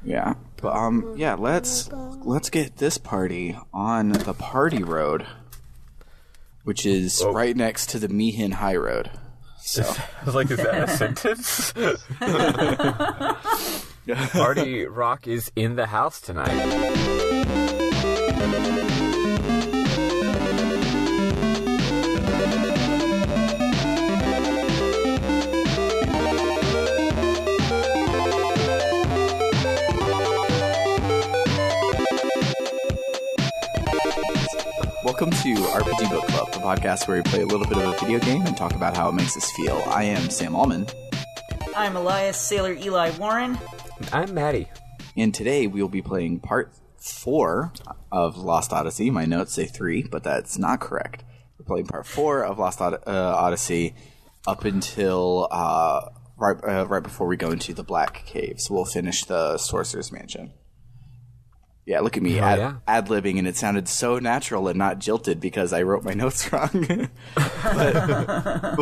Yeah, but yeah, let's get this party on the party road, which is right next to the Meehan High Road. So, is that a sentence? Party rock is in the house tonight. Welcome to RPG Book Club, the podcast where we play a little bit of a video game and talk about how it makes us feel. I am Sam Allman. I'm Elias Sailor Eli Warren. I'm Maddie. And today we will be playing part 4 of Lost Odyssey. My notes say 3, but that's not correct. We're playing part 4 of Lost Odyssey up until right before we go into the Black Cave. So we'll finish the Sorceress Mansion. Yeah, look at me ad-libbing, and it sounded so natural and not jilted because I wrote my notes wrong. But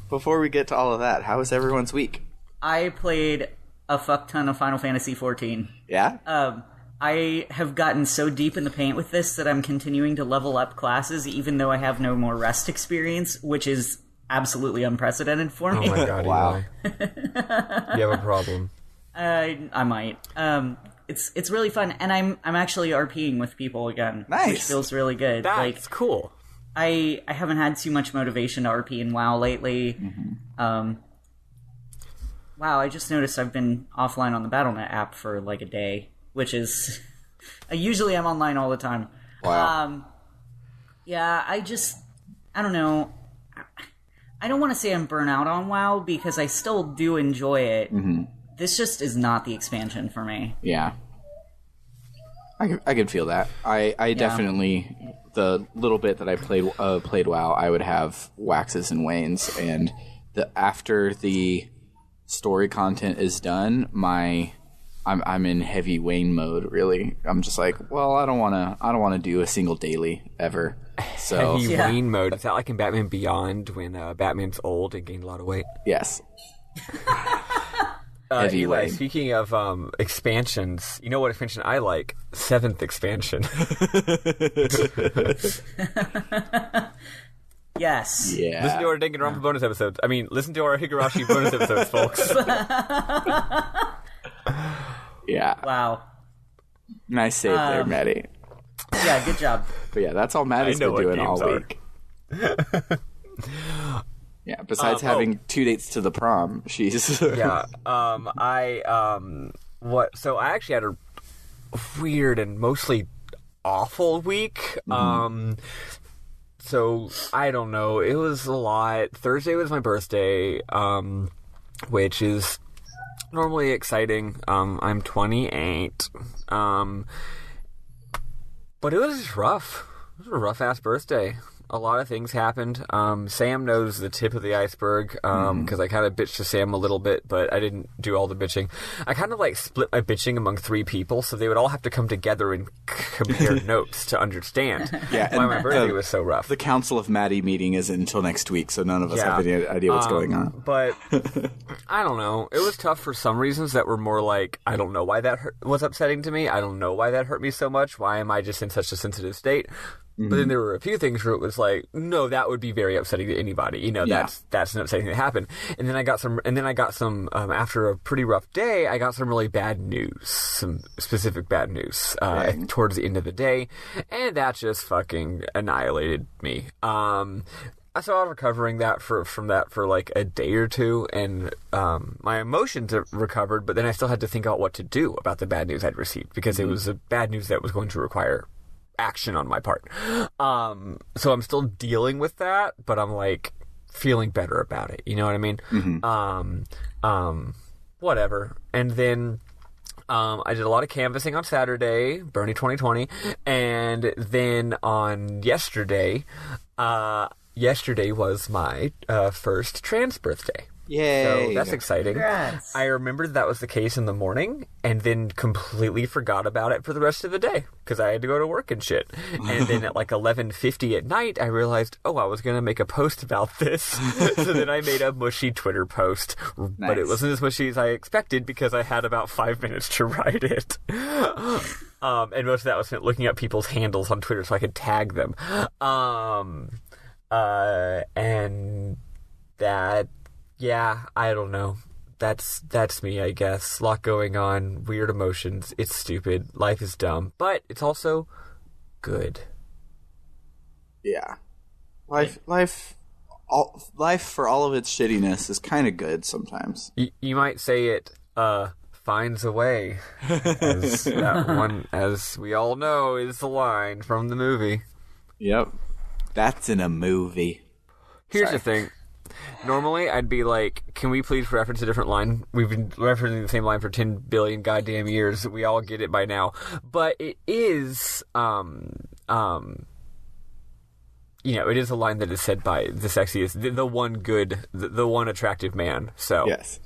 before we get to all of that, how was everyone's week? I played a fuck ton of Final Fantasy XIV. Yeah? I have gotten so deep in the paint with this that I'm continuing to level up classes even though I have no more rest experience, which is absolutely unprecedented for me. Oh my god, wow. You have a problem. I might. It's really fun, and I'm actually RPing with people again. Nice. Which feels really good. That's cool. I haven't had too much motivation to RP in WoW lately. Mm-hmm. Wow, I just noticed I've been offline on the Battle.net app for like a day, which is... usually I'm online all the time. Wow. Yeah, I don't know. I don't want to say I'm burnt out on WoW, because I still do enjoy it. Mm-hmm. This just is not the expansion for me. Yeah. I could feel that. I definitely, the little bit that I played WoW, I would have waxes and wanes, and after the story content is done, I'm in heavy wane mode, really. I'm just like, well, I don't want to do a single daily ever. So heavy wane mode. Is that like in Batman Beyond when Batman's old and gained a lot of weight? Yes. Eli, speaking of expansions, you know what expansion I like? 7th expansion. Yes. Yeah. Listen to our Danganronpa bonus episodes. I mean, listen to our Higurashi bonus episodes, folks. Yeah. Wow. Nice save there, Maddie. Yeah, good job. But yeah, that's all Maddie's been doing all week. Yeah, besides having 2 dates to the prom, she's... Yeah, so I actually had a weird and mostly awful week. Mm-hmm. So, I don't know, it was a lot. Thursday was my birthday, which is normally exciting. I'm 28. But it was just rough. It was a rough-ass birthday. A lot of things happened. Sam knows the tip of the iceberg, because I kind of bitched to Sam a little bit, but I didn't do all the bitching. I kind of split my bitching among 3 people, so they would all have to come together and compare notes to understand why my birthday was so rough. The Council of Maddie meeting isn't until next week, so none of us have any idea what's going on. But I don't know. It was tough for some reasons that were more like, I don't know why that was upsetting to me. I don't know why that hurt me so much. Why am I just in such a sensitive state? Mm-hmm. But then there were a few things where it was like, no, that would be very upsetting to anybody. You know, that's an upsetting thing that happened. And then I got some, after a pretty rough day, I got some really bad news, some specific bad news, towards the end of the day. And that just fucking annihilated me. So I was recovering from that for like a day or two, and my emotions have recovered, but then I still had to think about what to do about the bad news I'd received, because it was a bad news that was going to require action on my part. So I'm still dealing with that, but I'm like feeling better about it. You know what I mean? Mm-hmm. Whatever. And then I did a lot of canvassing on Saturday, Bernie 2020, and then on yesterday was my first trans birthday. Yay! So that's exciting. Congrats. I remembered that was the case in the morning, and then completely forgot about it for the rest of the day because I had to go to work and shit. And then at like 11:50 at night, I realized, I was going to make a post about this. So then I made a mushy Twitter post, but it wasn't as mushy as I expected because I had about 5 minutes to write it. And most of that was spent looking up people's handles on Twitter so I could tag them. And that. Yeah, I don't know. That's me, I guess. A lot going on, weird emotions. It's stupid. Life is dumb, but it's also good. Yeah, life for all of its shittiness is kind of good sometimes. You might say it finds a way, as that one, as we all know, is the line from the movie. Yep, that's in a movie. Here's the thing. Normally, I'd be like, can we please reference a different line? We've been referencing the same line for 10 billion goddamn years. We all get it by now. But it is, it is a line that is said by the sexiest, the one good, the one attractive man. So yes.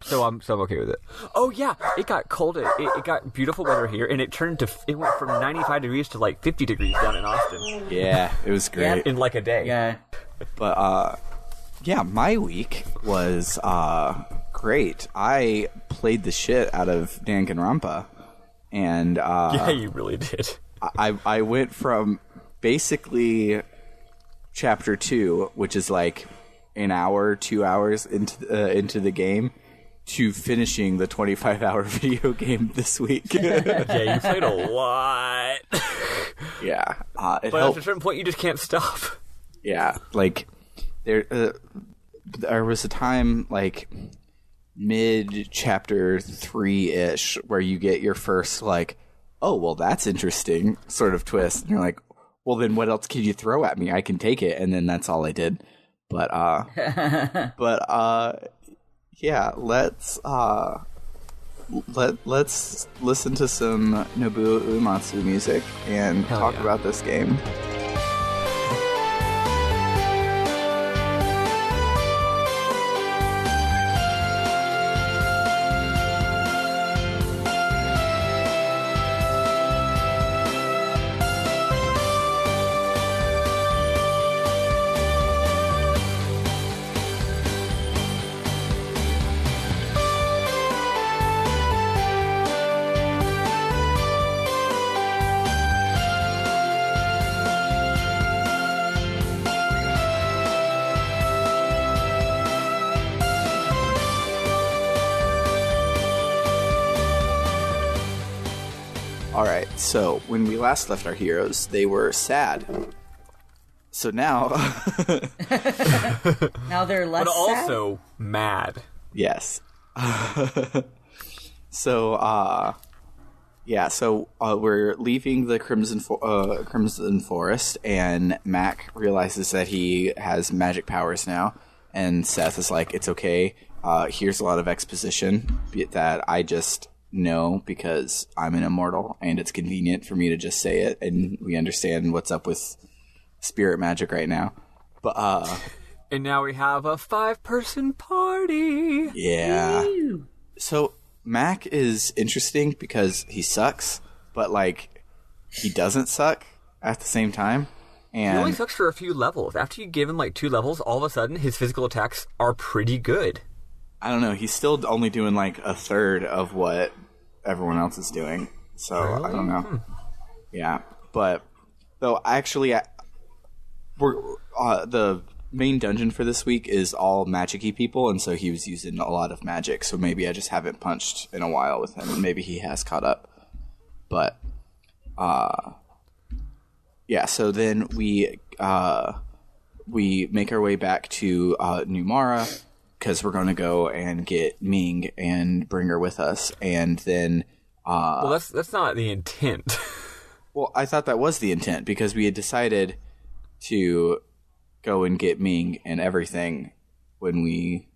So I'm okay with it. Oh yeah, it got cold. It got beautiful weather here, and it went from 95 degrees to like 50 degrees down in Austin. Yeah, it was great. In like a day. Yeah. But my week was great. I played the shit out of Danganronpa, and yeah, you really did. I went from basically chapter 2, which is like an hour, 2 hours into the game, to finishing the 25-hour video game this week. Yeah, you played a lot. Yeah, but at a certain point, you just can't stop. Yeah, like there was a time like mid chapter 3-ish where you get your first like, oh well, that's interesting sort of twist, and you're like, well then what else can you throw at me? I can take it, and then that's all I did. But yeah, let's listen to some Nobuo Uematsu music and talk about this game. Alright, so when we last left our heroes, they were sad. So now... Now they're less but sad? also mad. Yes. So, we're leaving the Crimson Forest, and Mac realizes that he has magic powers now, and Seth is like, it's okay, here's a lot of exposition that I just know because I'm an immortal, and it's convenient for me to just say it, and we understand what's up with spirit magic right now. But, and now we have a 5-person party. Yeah. Ew. So Mac is interesting because he sucks, but like he doesn't suck at the same time. And He only sucks for a few levels. After you give him like 2 levels, all of a sudden his physical attacks are pretty good. I don't know. He's still only doing like a third of what everyone else is doing. So Really? I don't know. Yeah, but though actually, we're the main dungeon for this week is all magic-y people, and so he was using a lot of magic, so maybe I just haven't punched in a while with him, and maybe he has caught up. But yeah, so then we make our way back to New Mara, because we're going to go and get Ming and bring her with us, and then Well, that's not the intent. well, I thought that was the intent, because we had decided to go and get Ming and everything when we,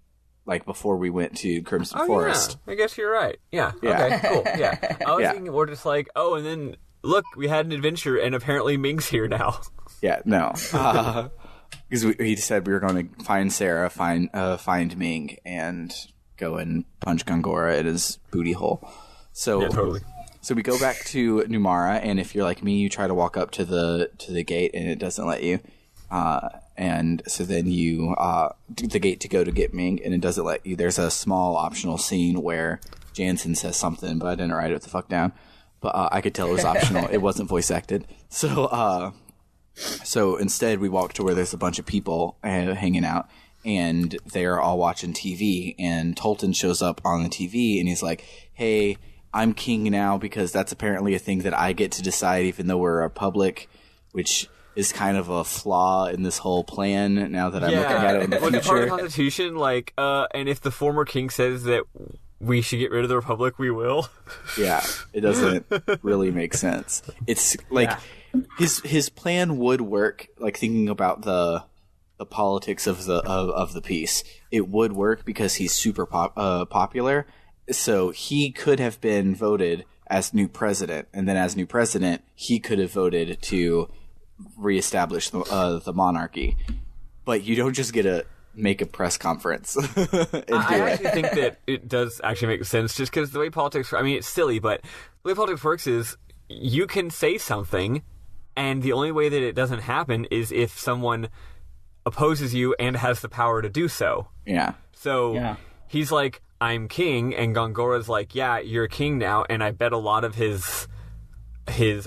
like, before we went to Crimson Forest. Yeah. I guess you're right. Yeah. Yeah. Okay, cool. Yeah. I was Yeah. thinking we're just like, oh, and then, look, we had an adventure, and apparently Ming's here now. Yeah, no. because he said we were going to find Sarah, find Ming, and go and punch Gongora in his booty hole. So Yeah, totally. So we go back to Numara, and if you're like me, you try to walk up to the gate, and it doesn't let you. And so then you do the gate to go to get Ming, and it doesn't let you. There's a small optional scene where Jansen says something, but I didn't write it the fuck down. But I could tell it was optional. It wasn't voice acted. So instead, we walk to where there's a bunch of people hanging out, and they're all watching TV. And Tolton shows up on the TV, and he's like, "Hey, I'm king now because that's apparently a thing that I get to decide, even though we're a republic," which is kind of a flaw in this whole plan. Now that I'm looking at it in the Well, future, part of the Constitution, like, and if the former king says that we should get rid of the republic, we will. yeah, it doesn't really make sense. It's like his plan would work. Like thinking about the politics of the piece, it would work because he's super popular. So he could have been voted as new president, and then as new president, he could have voted to reestablish the monarchy. But you don't just get to make a press conference. I actually think that it does actually make sense, just because the way politics, I mean, it's silly, but the way politics works is you can say something, and the only way that it doesn't happen is if someone opposes you and has the power to do so. Yeah. So he's like, "I'm king," and Gongora's like, "Yeah, you're king now," and I bet a lot of his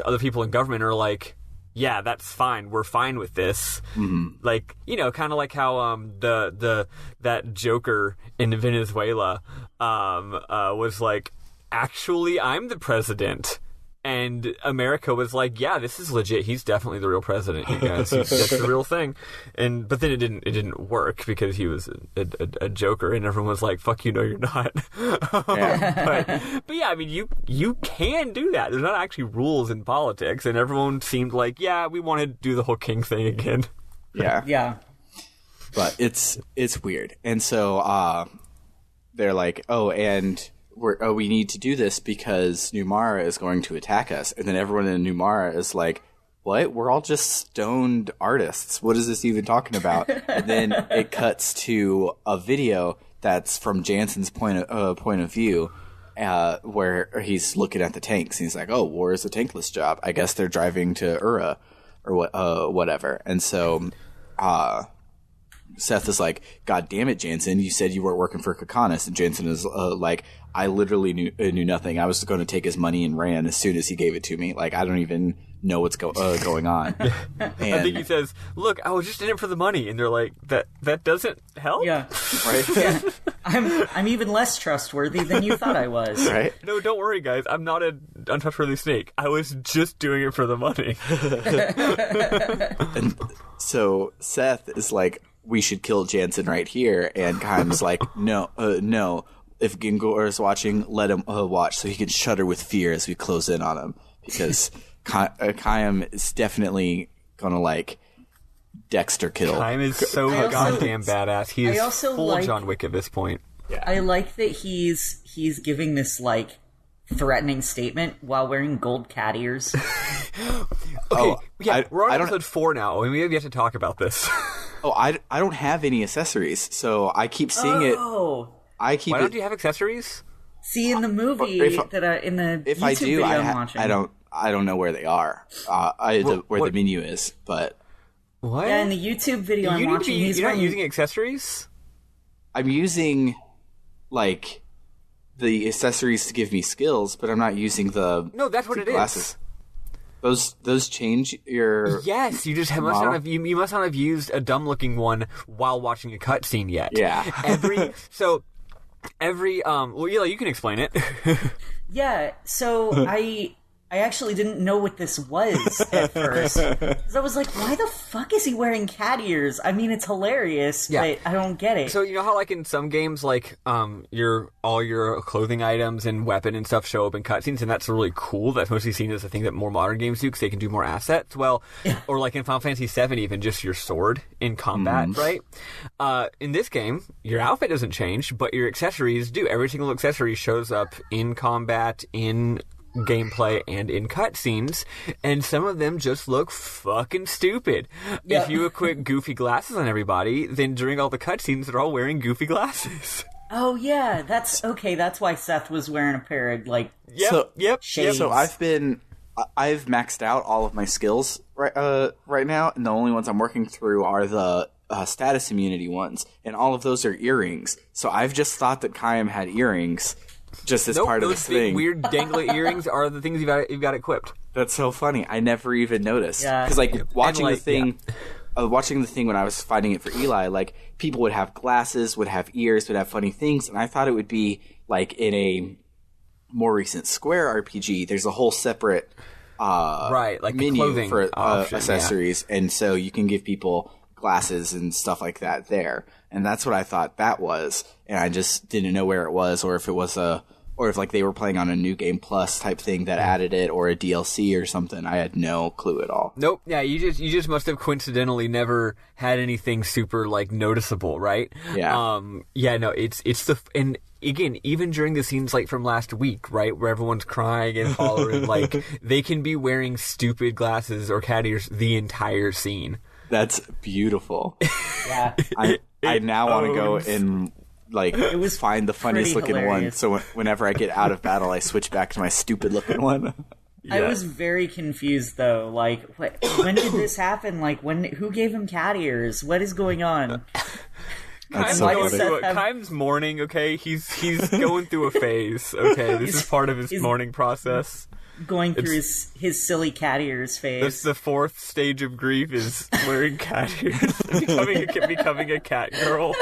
other people in government are like, "Yeah, that's fine. We're fine with this." Mm-hmm. Like, you know, kind of like how that Joker in Venezuela was like, "Actually, I'm the president." And America was like, "Yeah, this is legit. He's definitely the real president, you guys. That's the real thing." But then it didn't work because he was a joker, and everyone was like, "Fuck you, no, you're not." But yeah, I mean, you can do that. There's not actually rules in politics, and everyone seemed like, "Yeah, we want to do the whole king thing again." Yeah. But it's weird, and so they're like, "Oh, and we need to do this because Numara is going to attack us." And then everyone in Numara is like, "What? We're all just stoned artists. What is this even talking about?" And then it cuts to a video that's from Jansen's point of view, where he's looking at the tanks. And he's like, "Oh, war is a tankless job. I guess they're driving to Ura or whatever." And so Seth is like, "God damn it, Jansen, you said you weren't working for Kakanis." And Jansen is like, "I literally knew nothing. I was going to take his money and ran as soon as he gave it to me. Like, I don't even know what's going on." And I think he says, "Look, I was just in it for the money," and they're like, "That doesn't help." Yeah, right. Yeah. I'm even less trustworthy than you thought I was. Right. No, don't worry, guys. I'm not an untrustworthy snake. I was just doing it for the money. And so Seth is like, "We should kill Jansen right here," and Chaim's like, no. If Gingor is watching, let him watch so he can shudder with fear as we close in on him, because Chaim is definitely gonna like Dexter kill. Chaim is so goddamn badass. He is full John Wick at this point. Yeah. I like that he's giving this like threatening statement while wearing gold cat ears. We're on episode 4 now, and we have yet to talk about this. I don't have any accessories, so I keep seeing it. Why don't you have accessories? See, in the movie in the if YouTube I do, video I'm watching, I don't know where they are. Where the menu is, but what? Yeah, in the YouTube video I'm watching, you're not using accessories? I'm using like the accessories to give me skills, but I'm not using the that's what it glasses. is. Those change your you just must not have you must not have used a dumb looking one while watching a cutscene yet. Yeah. You can explain it. Yeah, so I actually didn't know what this was at first. 'Cause I was like, why the fuck is he wearing cat ears? I mean, it's hilarious, but I don't get it. So you know how like in some games, like all your clothing items and weapon and stuff show up in cutscenes, and that's really cool. That's mostly seen as a thing that more modern games do because they can do more assets. Well, or like in Final Fantasy VII, even just your sword in combat, right? In this game, your outfit doesn't change, but your accessories do. Every single accessory shows up in combat, in gameplay and in cutscenes, and some of them just look fucking stupid. Yeah. If you equip goofy glasses on everybody, then during all the cutscenes, they're all wearing goofy glasses. Oh yeah, that's okay. That's why Seth was wearing a pair of shades. So I've maxed out all of my skills right now, and the only ones I'm working through are the status immunity ones, and all of those are earrings. So I've just thought that Kayam had earrings, just as part of this thing. Those big weird dangly earrings are the things you've got equipped. That's so funny. I never even noticed. Yeah. Because watching the thing. Watching the thing when I was finding it for Eli, like, people would have glasses, would have ears, would have funny things, and I thought it would be, like, in a more recent Square RPG, there's a whole separate menu clothing for option, accessories, and so you can give people glasses and stuff like that there. And that's what I thought that was, and I just didn't know where it was, or if it was or if, like, they were playing on a New Game Plus type thing that added it, or a DLC or something. I had no clue at all. Nope. Yeah, you just must have coincidentally never had anything super, like, noticeable, right? Yeah. And again, even during the scenes, like, from last week, right, where everyone's crying and hollering, like, they can be wearing stupid glasses or cat ears the entire scene. That's beautiful. Yeah. I now want to go and, like, find the funniest looking hilarious. one, so whenever I get out of battle, I switch back to my stupid looking one. I was very confused though. Like, when did this happen? Like, who gave him cat ears? What is going on? That's Why so does funny. Seth have- Kime's mourning, okay? He's going through a phase, okay? This is part of his he's- mourning process. Going through his silly cat ears phase. That's the fourth stage of grief, is wearing cat ears. becoming a cat girl.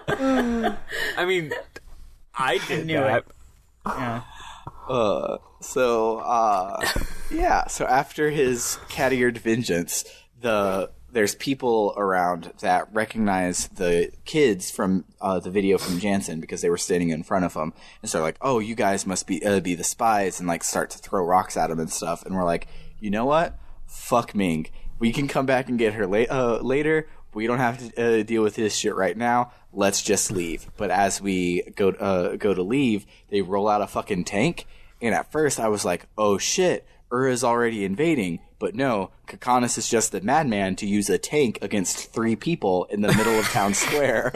I mean, I did knew that. it. Yeah. So after his cat-eared vengeance, there's people around that recognize the kids from the video from Jansen because they were standing in front of him, and so they're like, "Oh, you guys must be the spies," and, like, start to throw rocks at him and stuff. And we're like, you know what? Fuck Ming. We can come back and get her later. We don't have to deal with this shit right now. Let's just leave. But as we go to leave, they roll out a fucking tank. And at first I was like, oh shit, Ura's already invading. But no, Kakanis is just the madman to use a tank against 3 people in the middle of town square.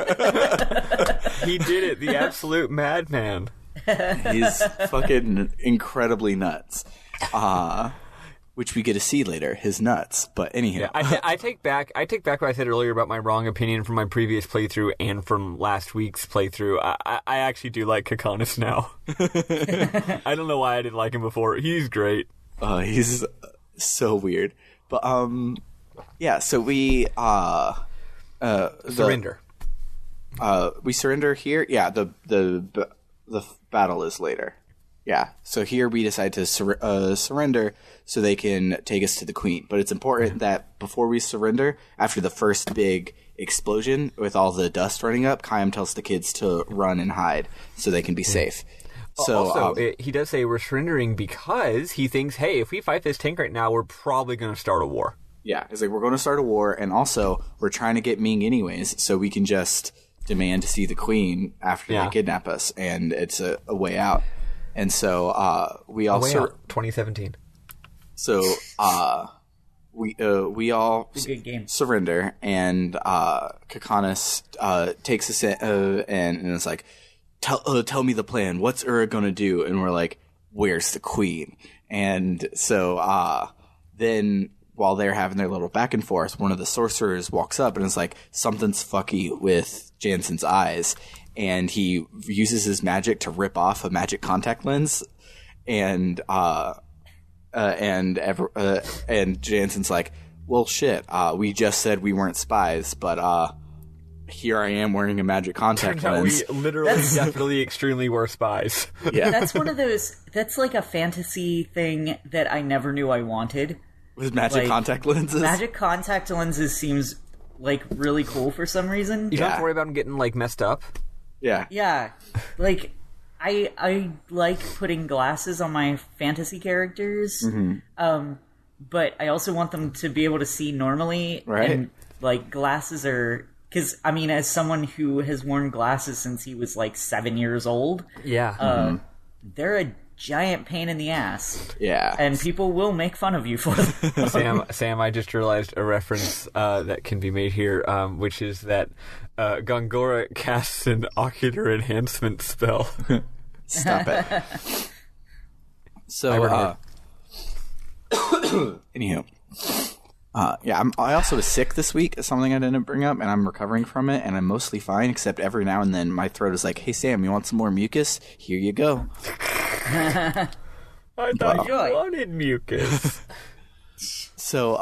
He did it, the absolute madman. He's fucking incredibly nuts. Which we get to see later, his nuts. But anyhow, I take back what I said earlier about my wrong opinion from my previous playthrough and from last week's playthrough. I actually do like Kakanis now. I don't know why I didn't like him before. He's great. He's so weird. But so we Surrender. We surrender here. Yeah, the battle is later. Yeah, so here we decide to surrender so they can take us to the queen. But it's important that before we surrender, after the first big explosion with all the dust running up, Kayam tells the kids to run and hide so they can be safe. So also, he does say we're surrendering because he thinks, hey, if we fight this tank right now, we're probably going to start a war. Yeah, he's like, we're going to start a war, and also we're trying to get Ming anyways, so we can just demand to see the queen after they kidnap us, and it's a way out. And so we all 2017. So we all good game. surrender, and Kakanis takes us in, and it's like, tell me the plan. What's Ura gonna do? And we're like, where's the queen? And so then while they're having their little back and forth, one of the sorcerers walks up and is like, something's fucky with Jansen's eyes. And he uses his magic to rip off a magic contact lens, and Jansen's like, "Well, shit. We just said we weren't spies, but here I am wearing a magic contact lens." We literally, definitely, extremely were spies. Yeah, That's one of those. That's like a fantasy thing that I never knew I wanted. with magic contact lenses. Magic contact lenses seems like really cool for some reason. You don't have to worry about them getting, like, messed up. Yeah, Yeah, like I like putting glasses on my fantasy characters, but I also want them to be able to see normally. Right. And like glasses are, because I mean, as someone who has worn glasses since he was like 7 years old, Yeah. they're a giant pain in the ass. Yeah. And people will make fun of you for it. Sam, I just realized a reference that can be made here, which is that Gongora casts an ocular enhancement spell. Stop it. So, anywho. I also was sick this week. It's something I didn't bring up, and I'm recovering from it, and I'm mostly fine, except every now and then my throat is like, hey, Sam, you want some more mucus? Here you go. I thought you wanted mucus. So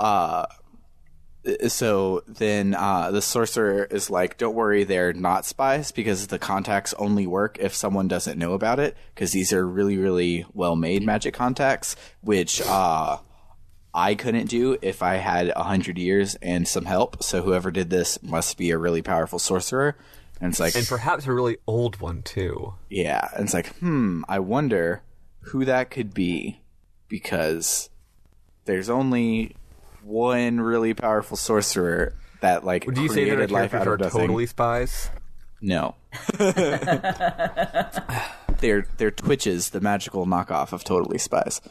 then the sorcerer is like, don't worry, they're not spies, because the contacts only work if someone doesn't know about it, because these are really, really well-made magic contacts, which I couldn't do if I had 100 years and some help. So whoever did this must be a really powerful sorcerer. And it's like, and perhaps a really old one too. Yeah, and it's like, I wonder who that could be, because there's only one really powerful sorcerer that like Would you say that our created life out characters of are nothing. totally spies? No. They're Twitches, the magical knockoff of Totally Spies.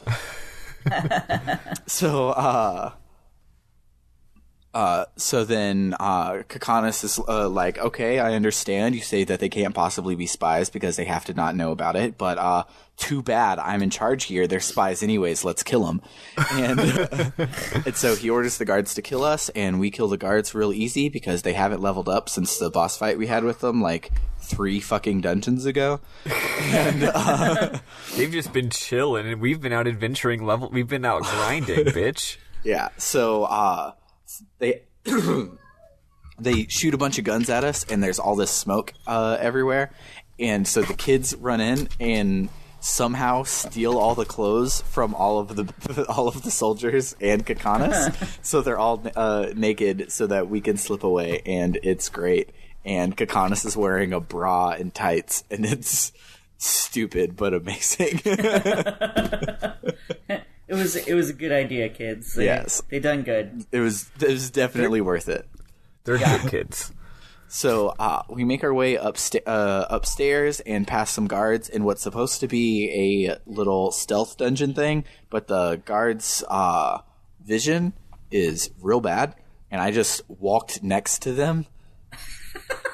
So then Kakanis is like, okay, I understand. You say that they can't possibly be spies because they have to not know about it, but too bad. I'm in charge here. They're spies anyways. Let's kill them. And, and so he orders the guards to kill us, and we kill the guards real easy because they haven't leveled up since the boss fight we had with them like 3 fucking dungeons ago. And they've just been chilling, and we've been out adventuring we've been out grinding, bitch. Yeah. So they they shoot a bunch of guns at us, and there's all this smoke everywhere, and so the kids run in and somehow steal all the clothes from all of the soldiers and Kakanis, so they're all naked so that we can slip away, and it's great. And Kakanis is wearing a bra and tights, and it's stupid but amazing. It was a good idea, kids. Yes. They done good. It was definitely worth it. They're good kids. So we make our way upstairs and past some guards in what's supposed to be a little stealth dungeon thing, but the guards' vision is real bad, and I just walked next to them.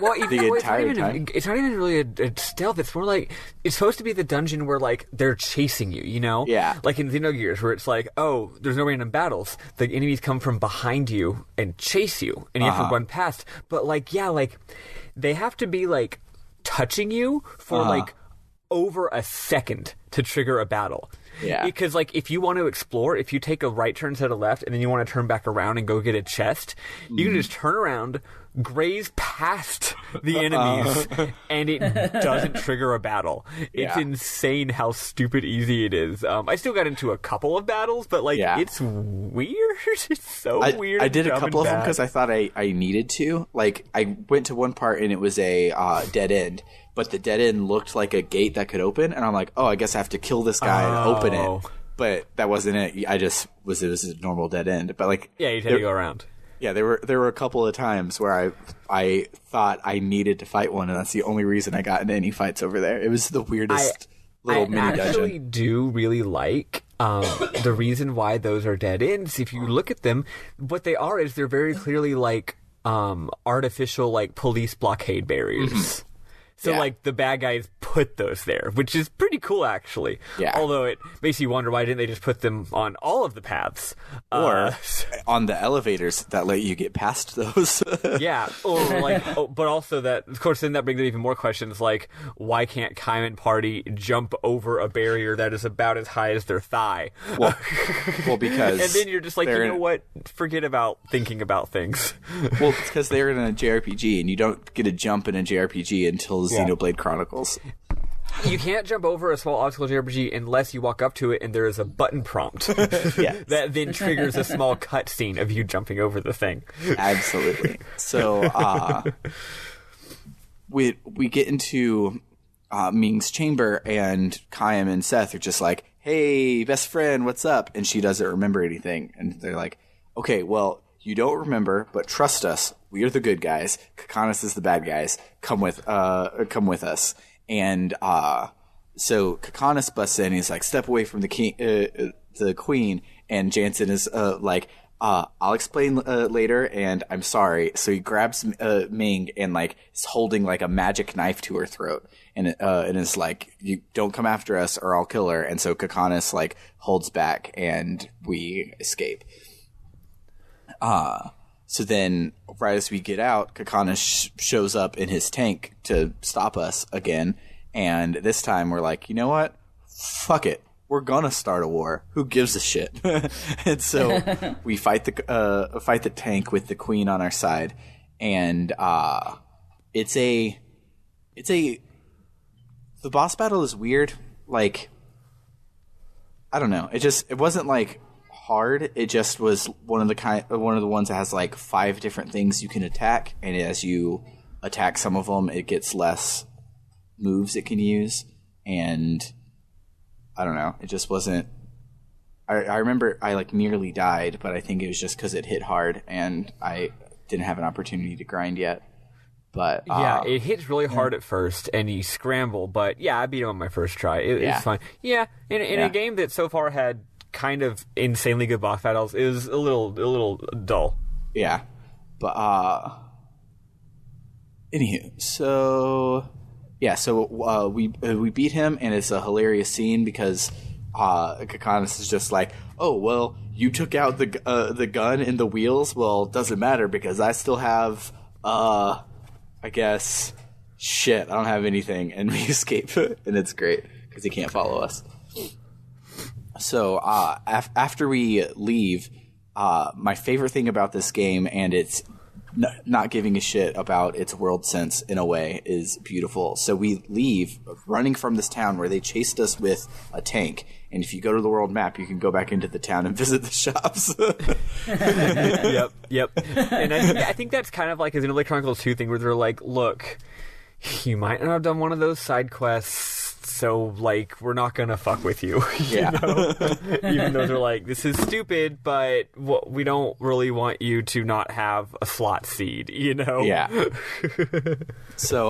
Well, entire time. It's not even really a stealth. It's more like it's supposed to be the dungeon where like they're chasing you. You know, Yeah. Like in Xenogears, where it's like, oh, there's no random battles. The enemies come from behind you and chase you, and you have to run past. But like, yeah, like they have to be like touching you for like over a second to trigger a battle. Yeah. Because, like, if you want to explore, if you take a right turn instead of left, and then you want to turn back around and go get a chest, you can just turn around, graze past the enemies, and it doesn't trigger a battle. It's insane how stupid easy it is. I still got into a couple of battles, but, like, it's weird. It's so weird. I did a couple of them because I thought I needed to. Like, I went to one part, and it was a dead end. But the dead end looked like a gate that could open, and I'm like, oh, I guess I have to kill this guy and open it. But that wasn't it. It was a normal dead end. But like, yeah, you had to go around. Yeah, there were a couple of times where I thought I needed to fight one, and that's the only reason I got into any fights over there. It was the weirdest little mini dungeon. I actually do really like the reason why those are dead ends. If you look at them, what they are is they're very clearly like artificial like police blockade barriers. Mm-hmm. So, like, the bad guys put those there, which is pretty cool, actually. Yeah. Although it makes you wonder, why didn't they just put them on all of the paths? Or on the elevators that let you get past those. Yeah. Or, like, but also that, of course, then that brings in even more questions, like, why can't Kaiman Party jump over a barrier that is about as high as their thigh? Well because... And then you're just like, you know what? Forget about thinking about things. Well, it's because they're in a JRPG, and you don't get a jump in a JRPG until Xenoblade Chronicles. You can't jump over a small obstacle JRPG unless you walk up to it and there is a button prompt that then triggers a small cutscene of you jumping over the thing. Absolutely. So we get into Ming's chamber, and Kayam and Seth are just like, hey, best friend, what's up? And she doesn't remember anything. And they're like, okay, well, you don't remember, but trust us. We are the good guys. Kakanis is the bad guys. Come with us. And So Kakanis busts in. He's like, "Step away from the queen." And Jansen is like, "I'll explain later." And I'm sorry. So he grabs Ming and like is holding like a magic knife to her throat, and is like, "You don't come after us, or I'll kill her." And so Kakanis like holds back, and we escape. So then, right as we get out, Kakanis shows up in his tank to stop us again. And this time we're like, you know what? Fuck it. We're gonna start a war. Who gives a shit? And so we fight the tank with the queen on our side. And the boss battle is weird. Like, I don't know. It wasn't like hard. It just was one of the ones that has like 5 different things you can attack, and as you attack some of them, it gets less moves it can use, and I don't know. It just wasn't. I remember I like nearly died, but I think it was just because it hit hard, and I didn't have an opportunity to grind yet. But yeah, it hits really hard at first, and you scramble. But yeah, I beat him on my first try. It's fine. Yeah, in a game that so far had kind of insanely good boss battles, it was a little dull. Yeah, but anywho, so yeah, so we beat him, and it's a hilarious scene because Kakanis is just like, "Oh well, you took out the gun and the wheels. Well, doesn't matter because I still have I guess shit. I don't have anything," and we escape, and it's great because he can't follow us. So after we leave, my favorite thing about this game, and it's not giving a shit about its world sense in a way, is beautiful. So we leave running from this town where they chased us with a tank. And if you go to the world map, you can go back into the town and visit the shops. Yep. And I think that's kind of like an Xenoblade Chronicles 2 thing where they're like, look, you might not have done one of those side quests, so, like, we're not gonna fuck with you. Yeah. Know? Even though they're like, this is stupid, but we don't really want you to not have a slot seed, you know? Yeah. So,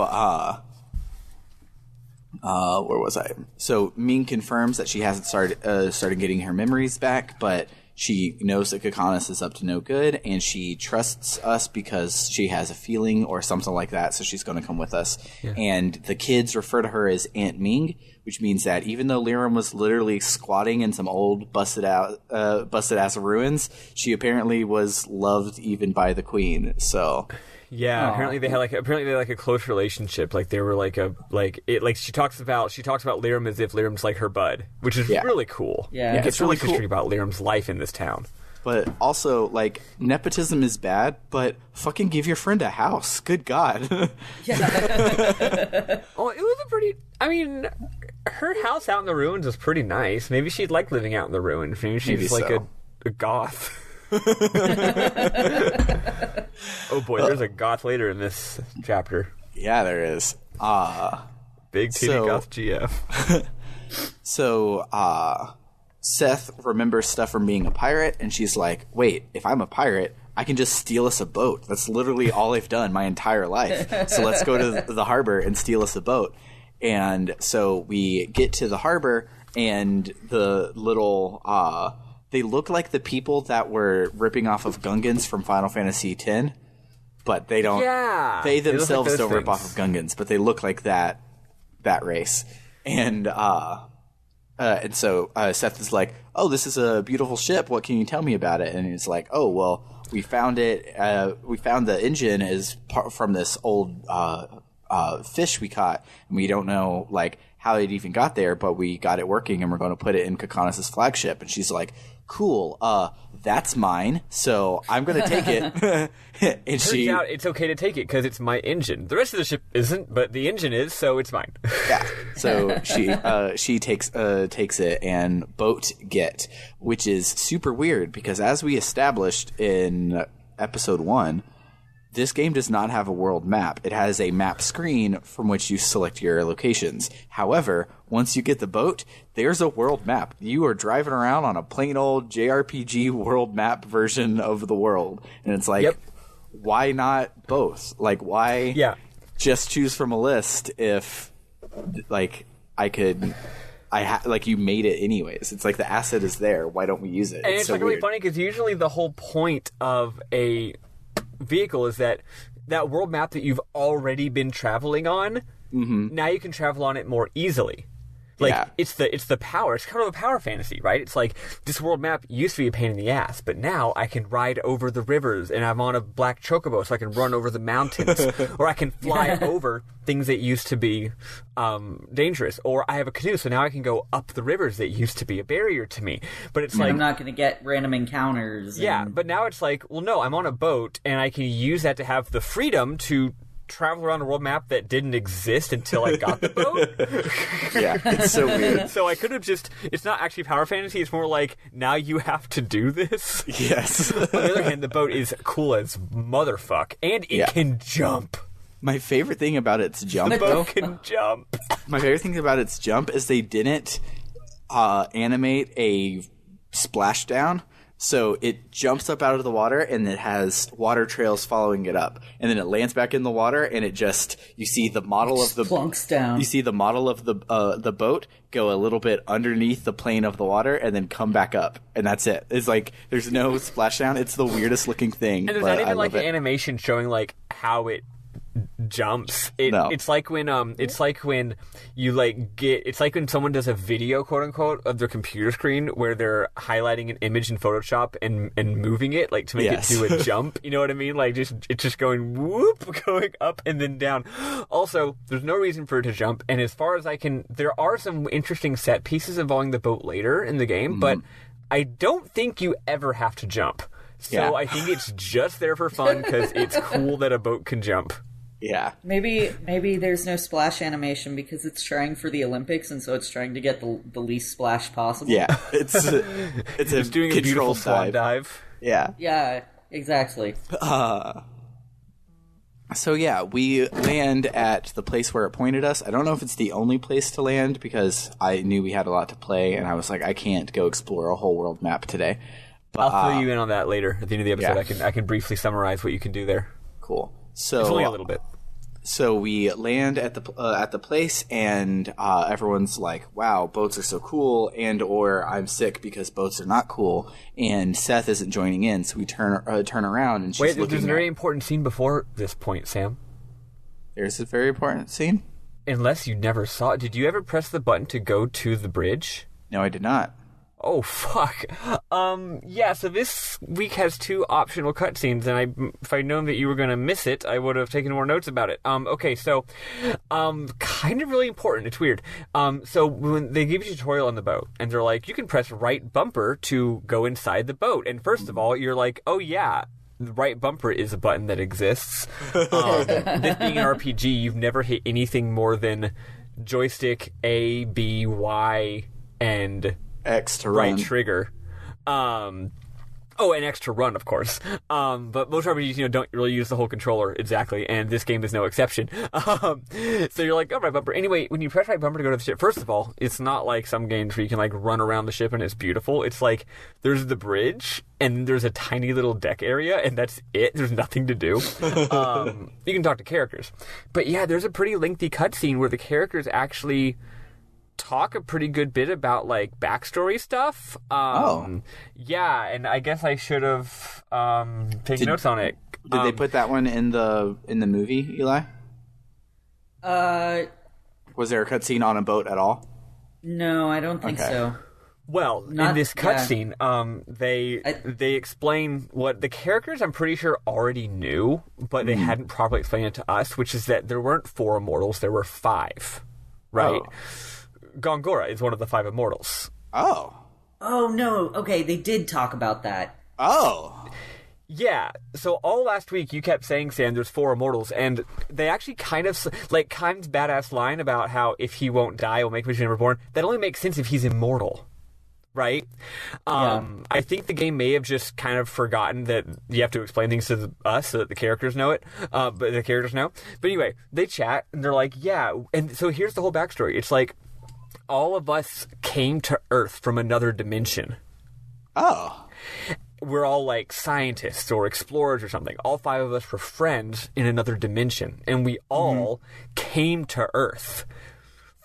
where was I? So, Ming confirms that she hasn't started getting her memories back, but she knows that Kakanis is up to no good, and she trusts us because she has a feeling or something like that, so she's going to come with us. Yeah. And the kids refer to her as Aunt Ming, which means that even though Liram was literally squatting in some old busted-ass ruins, she apparently was loved even by the queen, so... Yeah, apparently they had a close relationship. Like they were she talks about Liram as if Liram's like her bud, which is really cool. Yeah, it's really cool about Liram's life in this town. But also, like, nepotism is bad, but fucking give your friend a house. Good God. Yeah. Well, it was her house out in the ruins was pretty nice. Maybe she'd like living out in the ruins. Maybe she's like a goth. Oh boy, there's a goth later in this chapter. Yeah, there is. Big titty goth GF. So, Seth remembers stuff from being a pirate, and she's like, wait, if I'm a pirate, I can just steal us a boat. That's literally all I've done my entire life. So let's go to the harbor and steal us a boat. And so we get to the harbor, and the little... they look like the people that were ripping off of Gungans from Final Fantasy X, but they don't. Yeah, they themselves don't rip off of Gungans, but they look like that race. And so Seth is like, "Oh, this is a beautiful ship. What can you tell me about it?" And he's like, "Oh, well, we found it. We found the engine is from this old fish we caught, and we don't know like how it even got there, but we got it working, and we're going to put it in Kakanis' flagship." And she's like, "Cool, that's mine, so I'm going to take it." And turns out it's okay to take it because it's my engine. The rest of the ship isn't, but the engine is, so it's mine. Yeah. So she takes it and boat get, which is super weird because as we established in episode 1, this game does not have a world map. It has a map screen from which you select your locations. However, once you get the boat, there's a world map. You are driving around on a plain old JRPG world map version of the world. And it's like, why not both? Like, why just choose from a list if, like, like you made it anyways. It's like the asset is there. Why don't we use it? And it's so like weird. really funny because usually the whole point of a vehicle is that world map that you've already been traveling on, now you can travel on it more easily. Like, Yeah. it's the power. It's kind of a power fantasy, right? It's like, this world map used to be a pain in the ass, but now I can ride over the rivers, and I'm on a black chocobo, so I can run over the mountains. Or I can fly over things that used to be dangerous. Or I have a canoe, so now I can go up the rivers that used to be a barrier to me. But it's like... I'm not going to get random encounters. Yeah, and- but now it's like, well, no, I'm on a boat, and I can use that to have the freedom to travel around a world map that didn't exist until I got the boat. Yeah, it's so weird. So I could have just... It's not actually power fantasy, it's more like, now you have to do this. Yes. On the other hand, the boat is cool as motherfuck, and it can jump. My favorite thing about its jump, The though, boat can jump. my favorite thing about its jump is they didn't animate a splashdown. So it jumps up out of the water, and it has water trails following it up, and then it lands back in the water, and it just you see the model of the plunks down. You see the model of the boat go a little bit underneath the plane of the water, and then come back up, and that's it. It's like there's no splashdown. It's the weirdest looking thing. And there's but not I even like love an it. animation showing like how it jumps. No. It's like when you like get, it's like when someone does a video, quote unquote, of their computer screen where they're highlighting an image in Photoshop and moving it like to make Yes. it do a jump. You know what I mean? Like it's just going whoop, going up and then down. Also, there's no reason for it to jump. And as far as I can, there are some interesting set pieces involving the boat later in the game, but I don't think you ever have to jump. So Yeah. I think it's just there for fun because it's cool that a boat can jump. Yeah. Maybe there's no splash animation because it's trying for the Olympics, and so it's trying to get the least splash possible. Yeah. It's It's doing a beautiful controlled swan dive. Yeah. Yeah, exactly. So yeah, we land at the place where it pointed us. I don't know if it's the only place to land because I knew we had a lot to play, and I was like, I can't go explore a whole world map today. But, I'll fill you in on that later at the end of the episode. yeah. I can briefly summarize what you can do there. Cool. So It's only a little bit. So we land at the place, and everyone's like, "Wow, boats are so cool," and or "I'm sick because boats are not cool." And Seth isn't joining in, so we turn around, and she's Wait, looking. there's a very important scene before this point, Sam. There's a very important scene. Unless you never saw it, did you ever press the button to go to the bridge? No, I did not. Oh, fuck. Yeah, so this week has 2 optional cutscenes, and if I'd known that you were going to miss it, I would have taken more notes about it. Okay, so, kind of really important. It's weird. So when they give you a tutorial on the boat, and they're like, you can press right bumper to go inside the boat. And first of all, you're like, oh yeah, the right bumper is a button that exists. This being an RPG, you've never hit anything more than joystick A, B, Y, and X to right run. trigger. And X to run, of course. But most RPGs, don't really use the whole controller exactly, and this game is no exception. So you're like, oh, right bumper. Anyway, when you press right bumper to go to the ship, first of all, it's not like some games where you can like run around the ship and it's beautiful. It's like there's the bridge and there's a tiny little deck area, and that's it. There's nothing to do. You can talk to characters, but yeah, there's a pretty lengthy cutscene where the characters actually talk a pretty good bit about like backstory stuff. Yeah, and I guess I should have taken notes on it. Did they put that one in the movie, Eli? Was there a cutscene on a boat at all? No, I don't think Okay. so. Well, in this cutscene, they explain what the characters I'm pretty sure already knew, but they hadn't properly explained it to us, which is that there weren't 4 immortals, there were 5. Right? Oh. Gongora is one of the 5 immortals. Oh. Oh no. Okay, they did talk about that. Oh. Yeah, so all last week you kept saying, Sam, there's 4 immortals, and they actually kind of, like, Kaim's badass line about how if he won't die, will make Vision reborn, that only makes sense if he's immortal, right? I think the game may have just kind of forgotten that you have to explain things to us so that the characters know it, but the characters know. But anyway, they chat, and they're like, yeah, and so here's the whole backstory. It's like, all of us came to Earth from another dimension. Oh. We're all like scientists or explorers or something. All 5 of us were friends in another dimension, and we all came to Earth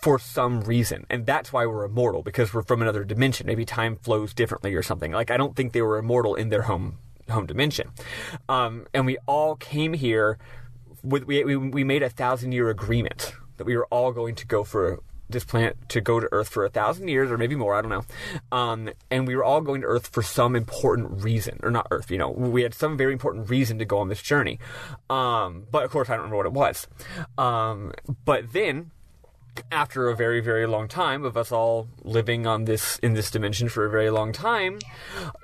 for some reason. And that's why we're immortal, because we're from another dimension. Maybe time flows differently or something. Like, I don't think they were immortal in their home dimension. And we all came here we made a 1,000-year agreement that we were all going to go for this planet, to go to Earth for 1,000 years or maybe more, I don't know. And we were all going to Earth for some important reason, or not Earth, we had some very important reason to go on this journey. But of course I don't remember what it was. But then, after a very, very long time of us all living in this dimension for a very long time,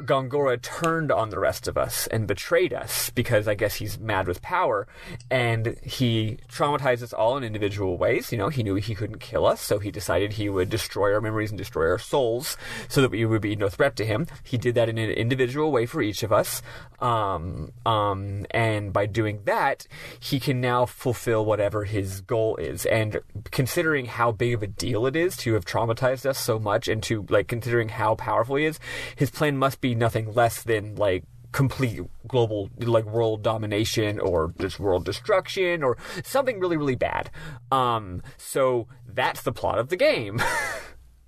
Gongora turned on the rest of us and betrayed us, because I guess he's mad with power, and he traumatized us all in individual ways. He knew he couldn't kill us, so he decided he would destroy our memories and destroy our souls so that we would be no threat to him. He did that in an individual way for each of us. And by doing that, he can now fulfill whatever his goal is. And considering how big of a deal it is to have traumatized us so much, and to considering how powerful he is, his plan must be nothing less than complete global world domination, or just world destruction, or something really, really bad. So that's the plot of the game.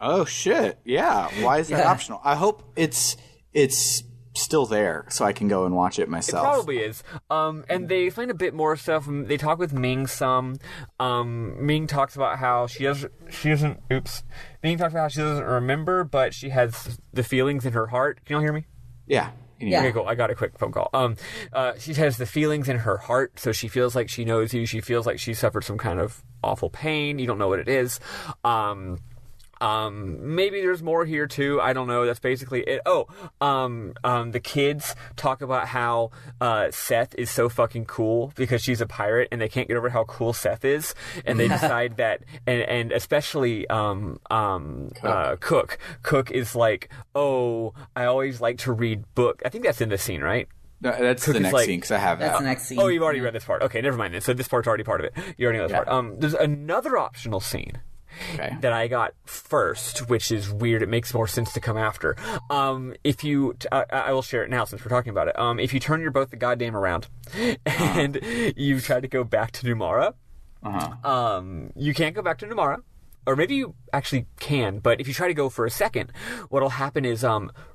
Oh shit. Yeah. Why is that optional? I hope it's still there so I can go and watch it myself. It probably is. And they find a bit more stuff. They talk with Ming some. Ming talks about how Ming talks about how she doesn't remember, but she has the feelings in her heart. Can you all hear me? Yeah. Okay, cool. I got a quick phone call. She has the feelings in her heart, so she feels like she knows you. She feels like she suffered some kind of awful pain. You don't know what it is. Maybe there's more here too. I don't know. That's basically it. The kids talk about how Seth is so fucking cool because she's a pirate, and they can't get over how cool Seth is, and they decide that, and especially Cook. Cook is like, oh, I always like to read book. I think that's in this scene, right? No, that's the next scene, because I have that. That's the next scene. Oh, you've already read this part. Okay, never mind then. So this part's already part of it. You already know this part. There's another optional scene. Okay. That I got first, which is weird. It makes more sense to come after. If you, I will share it now since we're talking about it. If you turn your boat the goddamn around, and you try to go back to Numara, you can't go back to Numara, or maybe you actually can. But if you try to go for a second, what'll happen is,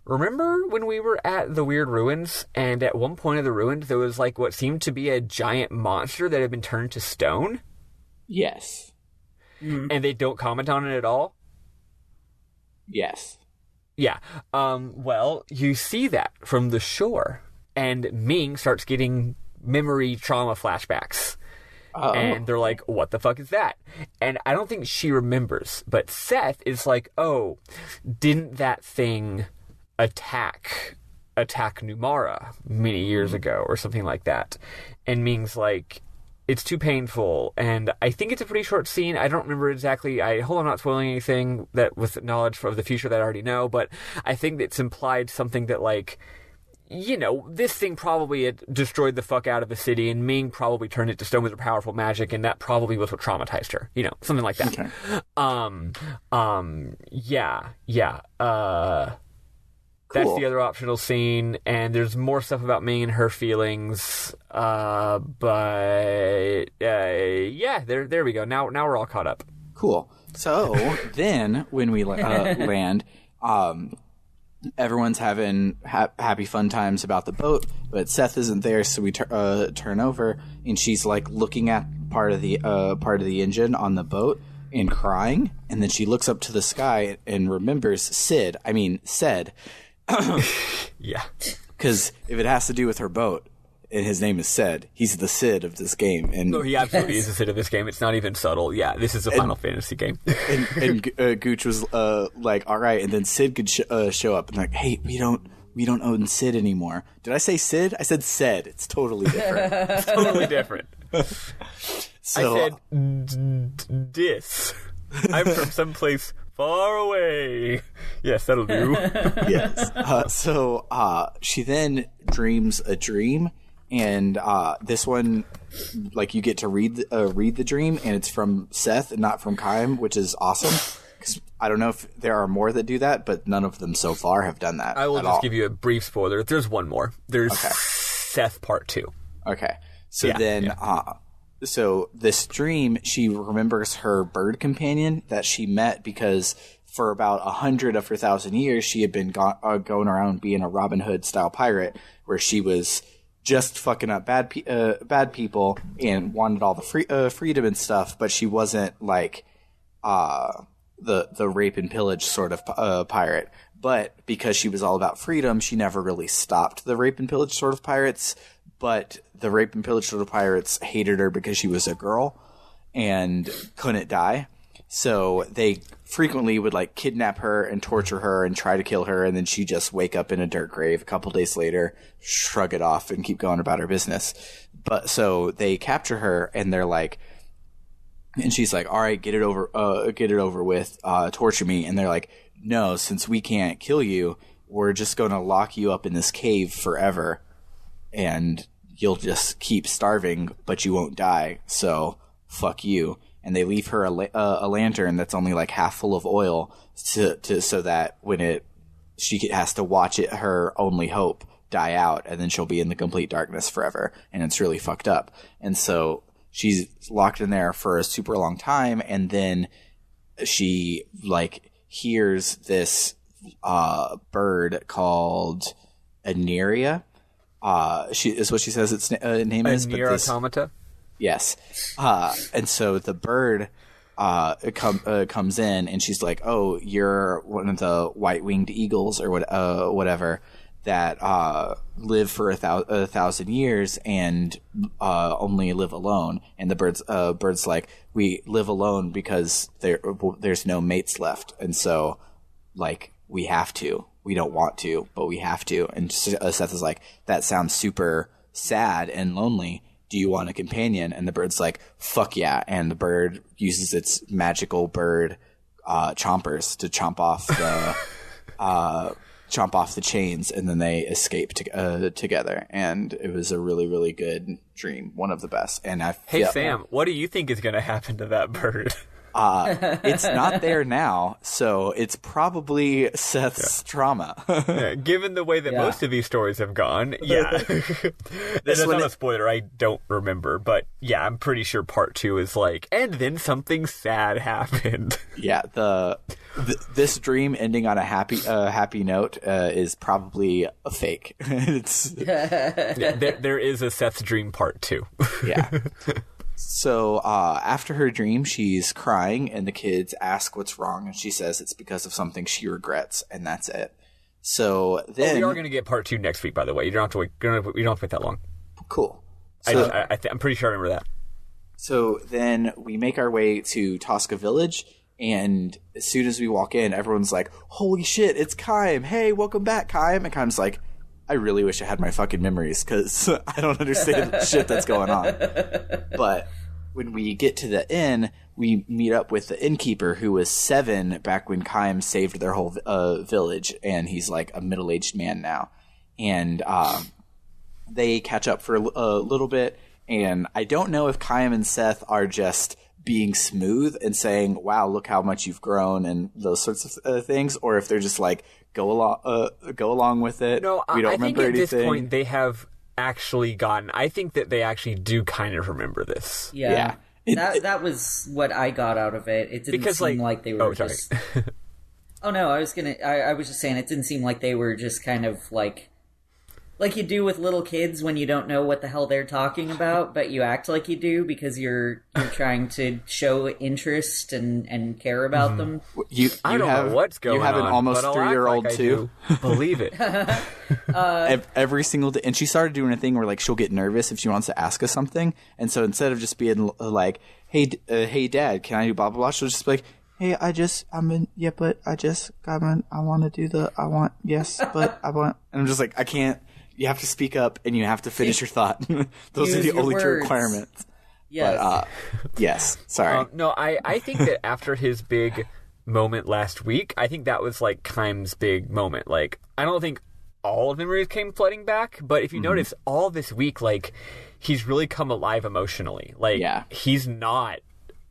remember when we were at the weird ruins, and at one point of the ruins there was what seemed to be a giant monster that had been turned to stone? Yes. And they don't comment on it at all? Yes. Yeah. Well, you see that from the shore, and Ming starts getting memory trauma flashbacks. Oh. And they're like, what the fuck is that? And I don't think she remembers, but Seth is like, oh, didn't that thing attack Numara many years ago, or something like that? And Ming's like, it's too painful, and I think it's a pretty short scene. I don't remember exactly. I hope I'm not spoiling anything that with knowledge of the future that I already know, but I think it's implied something that, this thing probably had destroyed the fuck out of the city, and Ming probably turned it to stone with her powerful magic, and that probably was what traumatized her. Something like that. Okay. That's Cool. the other optional scene, and there's more stuff about Ming and her feelings. There we go. Now we're all caught up. Cool. So then, when we land, everyone's having happy fun times about the boat, but Seth isn't there, so we turn over, and she's looking at part of the engine on the boat and crying, and then she looks up to the sky and remembers Said. Yeah. Because if it has to do with her boat, and his name is Said, he's the Sid of this game. And no, he absolutely is the Sid of this game. It's not even subtle. Yeah, this is a Final Fantasy game. and Gooch was like, all right, and then Sid could show up and hey, we don't own Sid anymore. Did I say Sid? I said Said. It's totally different. It's totally different. So, I said dis. I'm from someplace far away. Yes, that'll do. Yes. So she then dreams a dream, and this one, you get to read the dream, and it's from Seth and not from Kaim, which is awesome. Because I don't know if there are more that do that, but none of them so far have done that. I will just give you a brief spoiler. There's one more. There's Seth Part 2. Okay. So so this dream, she remembers her bird companion that she met because for about 100 of her 1,000 years, she had been going around being a Robin Hood style pirate, where she was just fucking up bad people and wanted all the freedom and stuff, but she wasn't like the rape and pillage sort of pirate. But because she was all about freedom, she never really stopped the rape and pillage sort of pirates. But the rape and pillage sort of pirates hated her because she was a girl and couldn't die. So they frequently would like kidnap her and torture her and try to kill her. And then she'd just wake up in a dirt grave a couple days later, shrug it off and keep going about her business. But so they capture her and they're like, and she's like, all right, get it over with, torture me. And they're like, no, since we can't kill you, we're just going to lock you up in this cave forever. And you'll just keep starving, but you won't die. So fuck you. And they leave her a lantern that's only like half full of oil so that when she has to watch it, her only hope die out, and then she'll be in the complete darkness forever. And it's really fucked up. And so she's locked in there for a super long time. And then she like hears this bird called Aneria. She is what she says its name is. Near Automata? Yes. And so the bird comes in and she's like, oh, you're one of the white-winged eagles or whatever that live for a 1,000 years and only live alone. And the bird's like, we live alone because there's no mates left. And so, like, we have to. We don't want to, but we have to. And Seth is like, that sounds super sad and lonely. Do you want a companion? And the bird's like, fuck yeah. And the bird uses its magical bird chompers to chomp off the chains, and then they escape together. And it was a really, really good dream. One of the best. And Hey, Sam, what do you think is going to happen to that bird? It's not there now, so it's probably Seth's trauma. Yeah, given the way that most of these stories have gone, yeah. That's not a spoiler, I don't remember, but yeah, I'm pretty sure part 2 is like, and then something sad happened. Yeah, this dream ending on a happy note is probably a fake. There is a Seth's dream part 2. Yeah. So after her dream, she's crying, and the kids ask what's wrong, and she says it's because of something she regrets, and that's it. So then we are going to get part 2 next week, by the way. You don't have to wait. You don't have to wait that long. Cool. So, I'm pretty sure I remember that. So then we make our way to Tosca Village, and as soon as we walk in, everyone's like, "Holy shit, it's Kaim! Hey, welcome back, Kaim!" And Kaim's like, I really wish I had my fucking memories because I don't understand the shit that's going on. But when we get to the inn, we meet up with the innkeeper who was 7 back when Kaim saved their whole village, and he's like a middle-aged man now. And they catch up for a little bit, and I don't know if Kaim and Seth are just being smooth and saying, wow, look how much you've grown and those sorts of things, or if they're just like, go along with it. No, we don't remember anything. At this point they have actually gotten. I think that they actually do kind of remember this. Yeah. That was what I got out of it. It didn't seem like they were just. Oh no, I was just saying it didn't seem like they were just kind of like you do with little kids when you don't know what the hell they're talking about, but you act like you do because you're trying to show interest and care about them. I don't know what's going on. You have an almost 3-year-old too. Believe it. Every single day, and she started doing a thing where like she'll get nervous if she wants to ask us something, and so instead of just being like, "Hey, Dad, can I do blah blah blah?" she'll just be like, "Hey, I want to do the, and I'm just like, I can't. You have to speak up and you have to finish your thought. Those are the only 2 requirements. Yes. But, yes. Sorry. No, I think that after his big moment last week, I think that was like Kaim's big moment. Like, I don't think all of memories came flooding back, but if you notice, all this week, like, he's really come alive emotionally. Like, he's not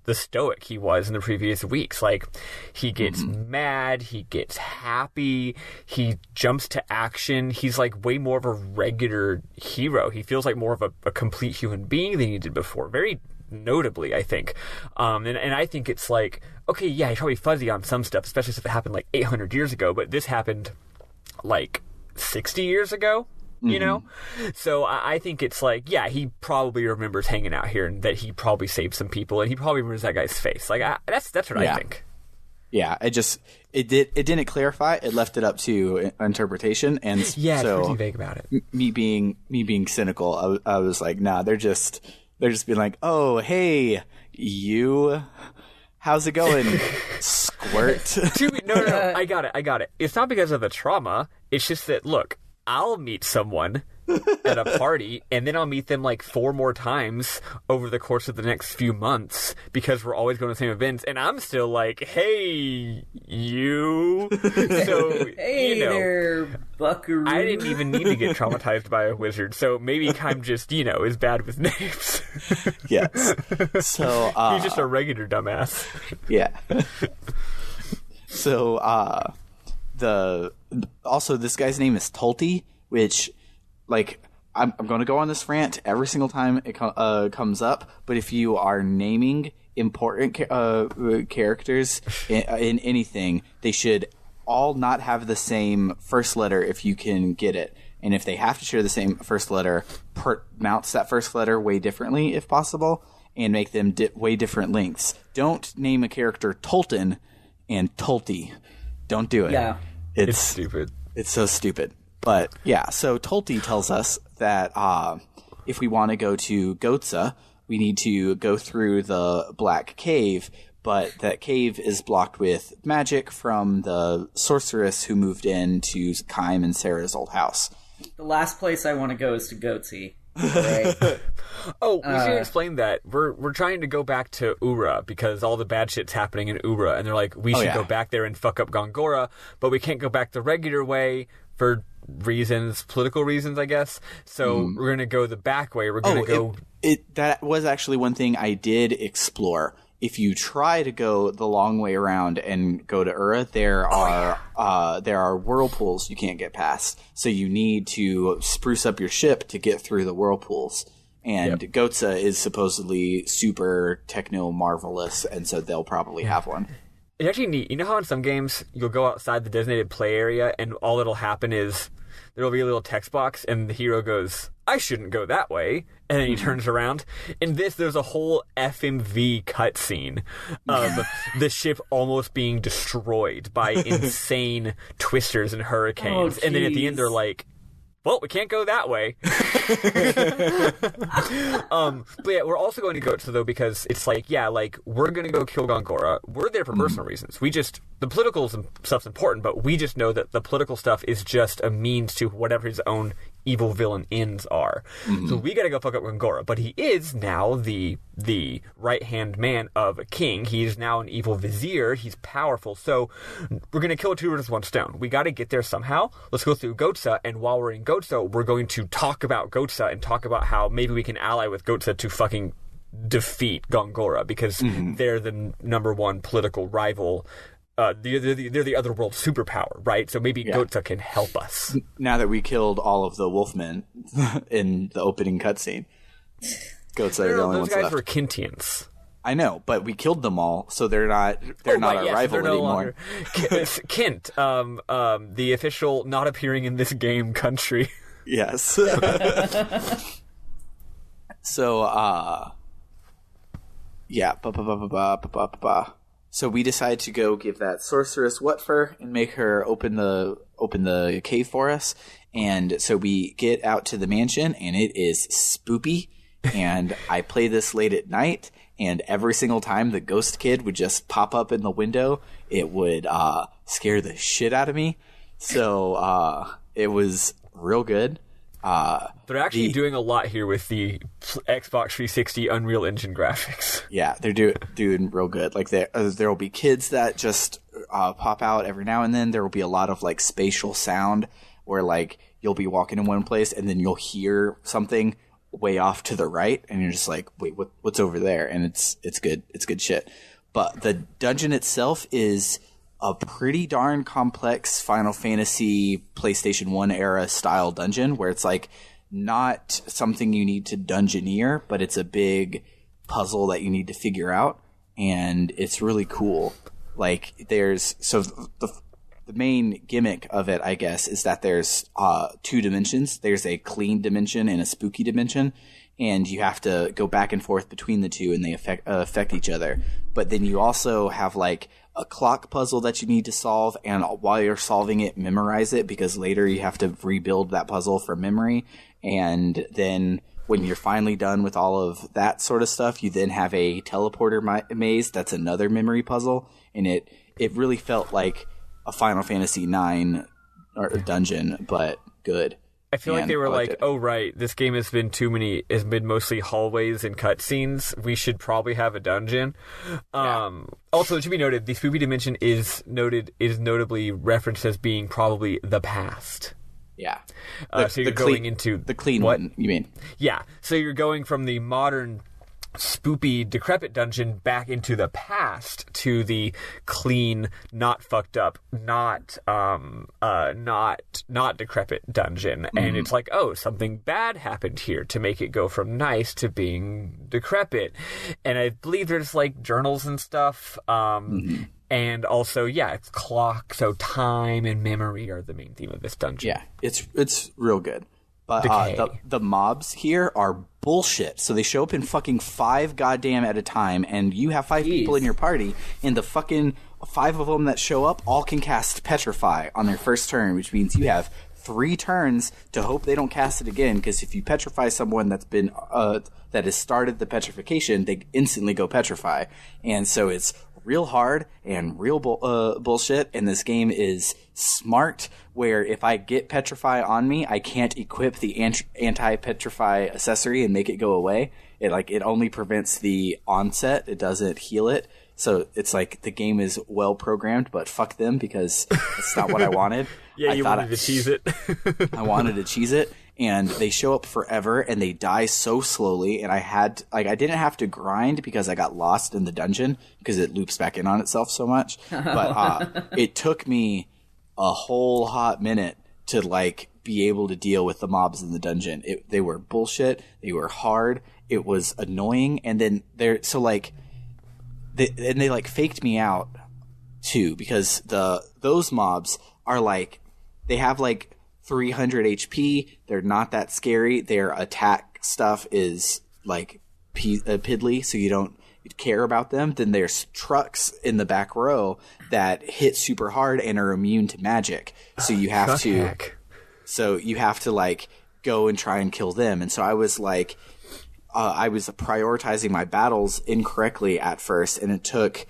the stoic he was in the previous weeks. Like, he gets mad, he gets happy, he jumps to action. He's like way more of a regular hero. He feels like more of a complete human being than he did before. Very notably, I think. And I think it's like, okay, yeah, he's probably fuzzy on some stuff, especially if it happened like 800 years ago, but this happened like 60 years ago, you know? So I think it's like, yeah, he probably remembers hanging out here and that he probably saved some people and he probably remembers that guy's face. Like, that's what I think. Yeah, it didn't clarify. It left it up to interpretation, and yeah, so it's pretty vague about it. Me being cynical, I was like, nah, they're just being like, oh, hey, you, how's it going, squirt? No, I got it. It's not because of the trauma. It's just that, look, I'll meet someone at a party, and then I'll meet them like 4 more times over the course of the next few months because we're always going to the same events, and I'm still like, hey, you. So, hey, you know, there, buckaroo. I didn't even need to get traumatized by a wizard, so maybe I'm just, is bad with names. Yes. So, he's just a regular dumbass. Yeah. So, also this guy's name is Tulti, which, like, I'm going to go on this rant every single time it comes up, but if you are naming important characters in anything, they should all not have the same first letter if you can get it. And if they have to share the same first letter, pronounce that first letter way differently if possible, and make them way different lengths. Don't name a character Tolton and Tulti. Don't do it. Yeah. It's stupid. It's so stupid. But yeah, so Tulti tells us that if we want to go to Gotza, we need to go through the Black Cave, but that cave is blocked with magic from the sorceress who moved into Kym and Sarah's old house. The last place I want to go is to Goatsy. Right? Oh, we should explain that. We're trying to go back to Ura because all the bad shit's happening in Ura, and they're like, we should go back there and fuck up Gongora, but we can't go back the regular way for reasons, political reasons, I guess. So we're going to go the back way. We're going to go... That was actually one thing I did explore. If you try to go the long way around and go to Ura, there are whirlpools you can't get past. So you need to spruce up your ship to get through the whirlpools. And Gotza is supposedly super techno-marvelous, and so they'll probably have one. It's actually neat. You know how in some games you'll go outside the designated play area and all that'll happen is there'll be a little text box and the hero goes, I shouldn't go that way. And then he turns around. In this, there's a whole FMV cutscene of the ship almost being destroyed by insane twisters and hurricanes. And then at the end, they're like, well, we can't go that way. But yeah, we're also going to go to, though, because it's like, yeah, like, we're going to go kill Gongora. We're there for personal reasons. The political stuff's important, but we just know that the political stuff is just a means to whatever his own evil villain ends are. So we got to go fuck up Gongora. But he is now the right-hand man of a king. He's now an evil vizier. He's powerful. So we're going to kill 2 birds with 1 stone. We got to get there somehow. Let's go through Gotza, and while we're in Gotza, we're going to talk about Gotza and talk about how maybe we can ally with Gotza to fucking defeat Gongora, because they're the number 1 political rival. They're the other world superpower, right? So maybe Gotza can help us. Now that we killed all of the wolfmen in the opening cutscene, Gotza are the only ones left. Those guys were Kintians. I know, but we killed them all, so they're not our rival anymore. Kint, the official not appearing in this game country. Yes. So, yeah. So we decide to go give that sorceress Whatfer and make her open the cave for us. And so we get out to the mansion, and it is spoopy. And I play this late at night, and every single time the ghost kid would just pop up in the window, it would scare the shit out of me. So it was real good. They're actually doing a lot here with the Xbox 360 Unreal Engine graphics. Yeah, they're doing real good. Like there will be kids that just pop out every now and then. There will be a lot of like spatial sound where like you'll be walking in one place and then you'll hear something way off to the right, and you're just like, wait, what's over there? And it's good. It's good shit. But the dungeon itself is a pretty darn complex Final Fantasy PlayStation 1 era style dungeon, where it's like not something you need to dungeoneer, but it's a big puzzle that you need to figure out, and it's really cool. Like the main gimmick of it, I guess, is that there's 2 dimensions. There's a clean dimension and a spooky dimension, and you have to go back and forth between the two, and they affect each other. But then you also have like a clock puzzle that you need to solve, and while you're solving it, memorize it, because later you have to rebuild that puzzle from memory. And then when you're finally done with all of that sort of stuff, you then have a teleporter maze that's another memory puzzle, and it really felt like a Final Fantasy IX or dungeon, but good. I feel like they were like, oh, right, this game has been mostly hallways and cutscenes. We should probably have a dungeon. Also, it should be noted, the spooky dimension is notably referenced as being probably the past. Yeah. So you're going into... The clean one, you mean? Yeah. So you're going from the modern spoopy, decrepit dungeon back into the past to the clean, not fucked up, not decrepit dungeon. Mm-hmm. And it's like, oh, something bad happened here to make it go from nice to being decrepit. And I believe there's like journals and stuff. And also, yeah, it's clock, so time and memory are the main theme of this dungeon. Yeah, it's real good. But the mobs here are bullshit. So they show up in fucking 5 goddamn at a time, and you have 5 people in your party, and the fucking 5 of them that show up all can cast Petrify on their first turn, which means you have 3 turns to hope they don't cast it again, because if you petrify someone that's been that has started the petrification, they instantly go Petrify. And so it's real hard and real bullshit, and this game is smart, where if I get Petrify on me, I can't equip the anti-Petrify accessory and make it go away. It only prevents the onset, it doesn't heal it. So it's like the game is well programmed, but fuck them, because it's not what I wanted. Yeah, you wanted to cheese it. I wanted to cheese it, and they show up forever, and they die so slowly, and I didn't have to grind because I got lost in the dungeon, because it loops back in on itself so much. But it took me a whole hot minute to like be able to deal with the mobs in the dungeon. They were bullshit. They were hard. It was annoying, and then they like faked me out too, because those mobs are like, they have like 300 HP. They're not that scary. Their attack stuff is like piddly, so you don't care about them. Then there's trucks in the back row that hit super hard and are immune to magic. So you have to like go and try and kill them. And so I was like, I was prioritizing my battles incorrectly at first, and it took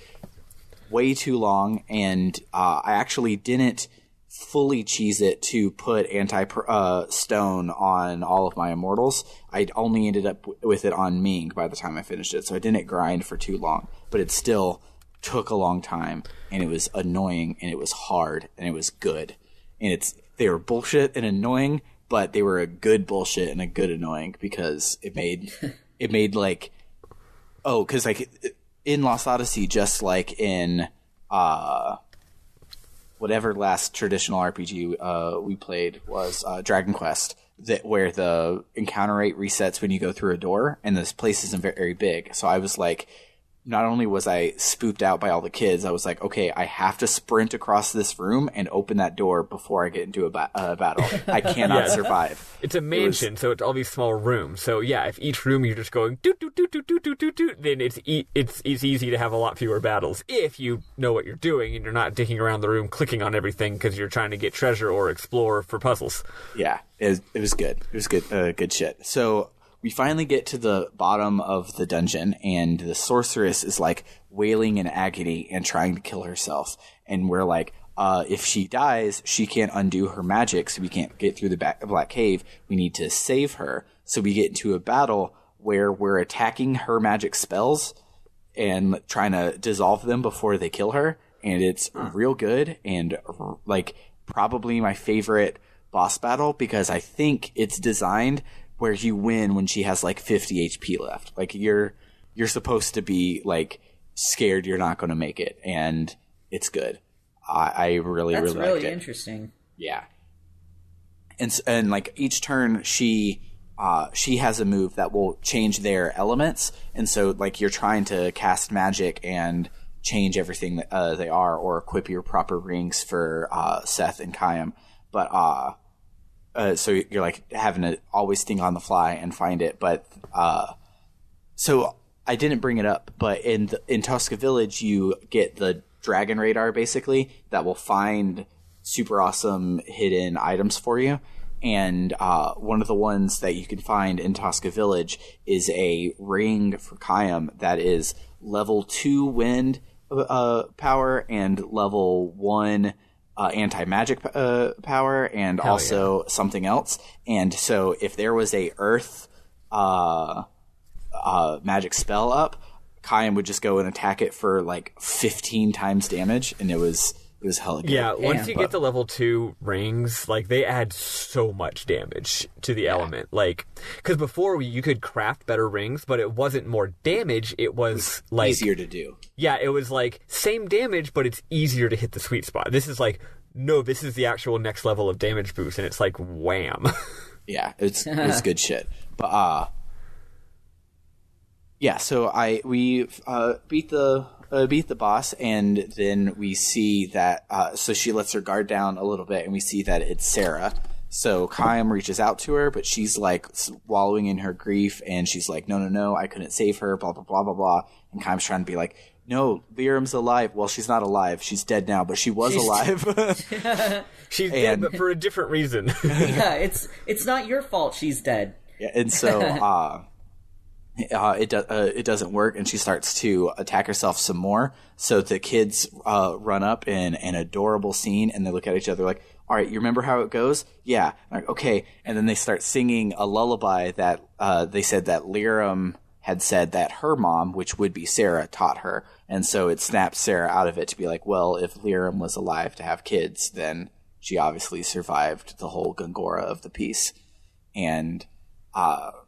way too long. And I actually didn't fully cheese it to put anti-stone on all of my immortals. I only ended up with it on Ming by the time I finished it, so I didn't grind for too long. But it still took a long time, and it was annoying, and it was hard, and it was good. And they were bullshit and annoying, but they were a good bullshit and a good annoying, because it made like, because like in Lost Odyssey, just like in whatever last traditional RPG we played was Dragon Quest, where the encounter rate resets when you go through a door, and this place isn't very big. So I was like, not only was I spooked out by all the kids, I was like, okay, I have to sprint across this room and open that door before I get into a battle. I cannot survive. It's a mansion, so it's all these small rooms. So yeah, if each room you're just going doot doot doot doot doot doot doot doot, then it's easy to have a lot fewer battles if you know what you're doing and you're not dicking around the room clicking on everything because you're trying to get treasure or explore for puzzles. Yeah, it was good. It was good, good shit. So we finally get to the bottom of the dungeon, and the sorceress is like wailing in agony and trying to kill herself. And we're like, if she dies, she can't undo her magic, so we can't get through the Black Cave. We need to save her. So we get into a battle where we're attacking her magic spells and trying to dissolve them before they kill her. And it's real good, and like probably my favorite boss battle, because I think it's designed where you win when she has like 50 HP left. Like you're supposed to be like scared you're not going to make it, and it's good. I really liked it. That's really interesting. Yeah. And like each turn she she has a move that will change their elements, and so like you're trying to cast magic and change everything that they are, or equip your proper rings for Seth and Kayam, but so you're like having to always think on the fly and find it. But so I didn't bring it up, but in Tosca Village you get the dragon radar basically that will find super awesome hidden items for you. And one of the ones that you can find in Tosca Village is a ring for Kayam that is level 2 wind power and level 1 anti-magic power, and Hell also something else. And so if there was a earth magic spell up, Kayam would just go and attack it for like 15 times damage, and it was hella good. Yeah, once you get to level 2 rings, like, they add so much damage to the element. Like, because before you could craft better rings, but it wasn't more damage, it was like... easier to do. Yeah, it was like, same damage, but it's easier to hit the sweet spot. This is like, no, this is the actual next level of damage boost, and it's like, wham. Yeah, it's good shit. But, yeah, so we beat the boss, and then we see that so she lets her guard down a little bit, and we see that it's Sarah. So Kayam reaches out to her, but she's like wallowing in her grief, and she's like, no, I couldn't save her, blah blah blah blah blah. And Kayam's trying to be like, no, Liram's alive. Well, she's not alive, she's dead now, but she's alive. She's dead, but for a different reason. Yeah, it's not your fault she's dead. Yeah, and so it doesn't work, and she starts to attack herself some more. So the kids run up in an adorable scene, and they look at each other like, all right, you remember how it goes? Yeah. I'm like, okay. And then they start singing a lullaby that they said that Liram had said that her mom, which would be Sarah, taught her. And so it snaps Sarah out of it to be like, well, if Liram was alive to have kids, then she obviously survived the whole Gongora of the piece. And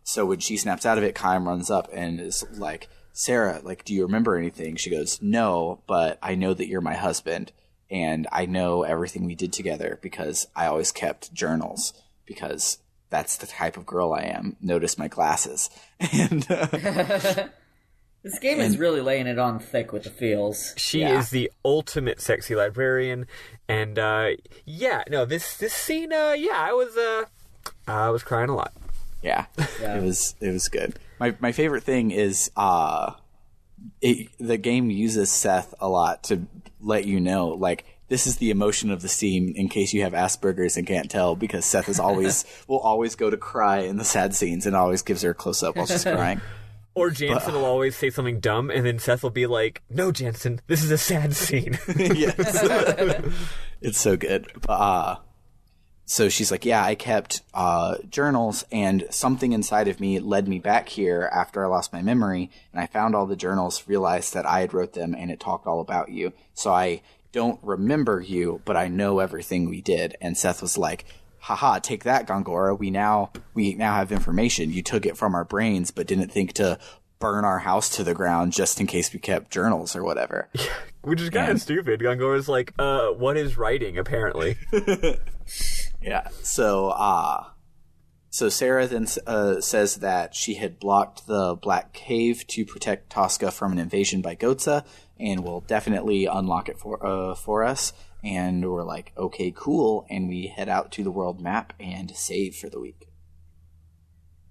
so when she snaps out of it, Kayam runs up and is like, Sarah, like, do you remember anything? She goes, no, but I know that you're my husband, and I know everything we did together because I always kept journals, because that's the type of girl I am. Notice my glasses. And this game is really laying it on thick with the feels. She is the ultimate sexy librarian, and this scene, I was crying a lot. Yeah. It was good. My favorite thing is the game uses Seth a lot to let you know, like, this is the emotion of the scene in case you have Asperger's and can't tell, because Seth is will always go to cry in the sad scenes and always gives her a close up while she's crying. Or Jansen will always say something dumb, and then Seth will be like, no, Jansen, this is a sad scene. Yes. It's so good. But so she's like, yeah, I kept journals, and something inside of me led me back here after I lost my memory, and I found all the journals, realized that I had wrote them, and it talked all about you. So I don't remember you, but I know everything we did. And Seth was like, haha, take that, Gongora. We now have information. You took it from our brains, but didn't think to burn our house to the ground just in case we kept journals or whatever. Yeah, which is kind of stupid. Gongora's like, what is writing, apparently? Yeah, so Sarah then says that she had blocked the Black Cave to protect Tosca from an invasion by Gotza, and will definitely unlock it for us. And we're like, okay, cool, and we head out to the world map and save for the week.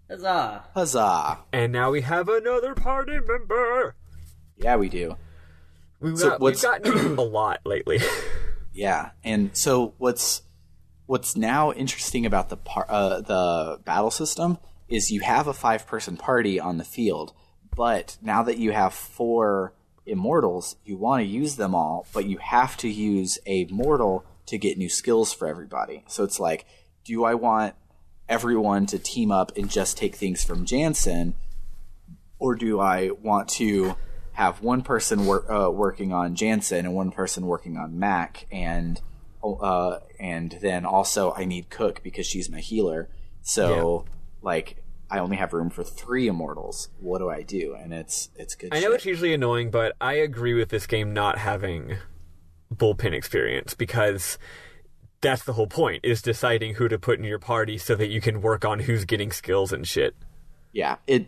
Huzzah! Huzzah! And now we have another party member! Yeah, we do. We've gotten a lot lately. Yeah, and so what's now interesting about the battle system is you have a 5-person party on the field, but now that you have 4 immortals, you want to use them all, but you have to use a mortal to get new skills for everybody. So it's like, do I want everyone to team up and just take things from Jansen, or do I want to have one person working on Jansen and one person working on Mac, and then also I need Cook because she's my healer. So like, I only have room for 3 immortals. What do I do? And it's good. I know it's usually annoying, but I agree with this game not having bullpen experience, because that's the whole point, is deciding who to put in your party so that you can work on who's getting skills and shit. Yeah. And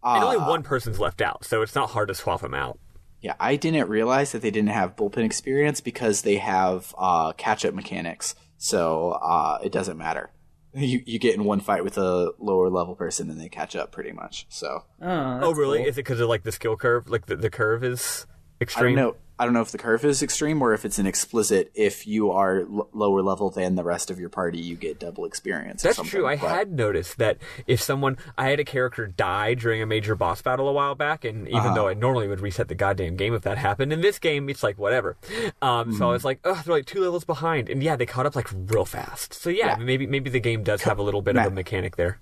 only one person's left out, so it's not hard to swap them out. Yeah, I didn't realize that they didn't have bullpen experience because they have catch-up mechanics, so it doesn't matter. You get in one fight with a lower level person and they catch up pretty much. So. Oh, really? cool. Is it because of like the skill curve? Like the curve is extreme? I don't know if the curve is extreme or if it's an explicit. If you are lower level than the rest of your party, you get double experience. That's true. I had noticed that if I had a character die during a major boss battle a while back, and even though I normally would reset the goddamn game if that happened, in this game it's like whatever. So I was like, oh, they're like 2 levels behind, and yeah, they caught up like real fast. So yeah. maybe the game does have a little bit of a mechanic there.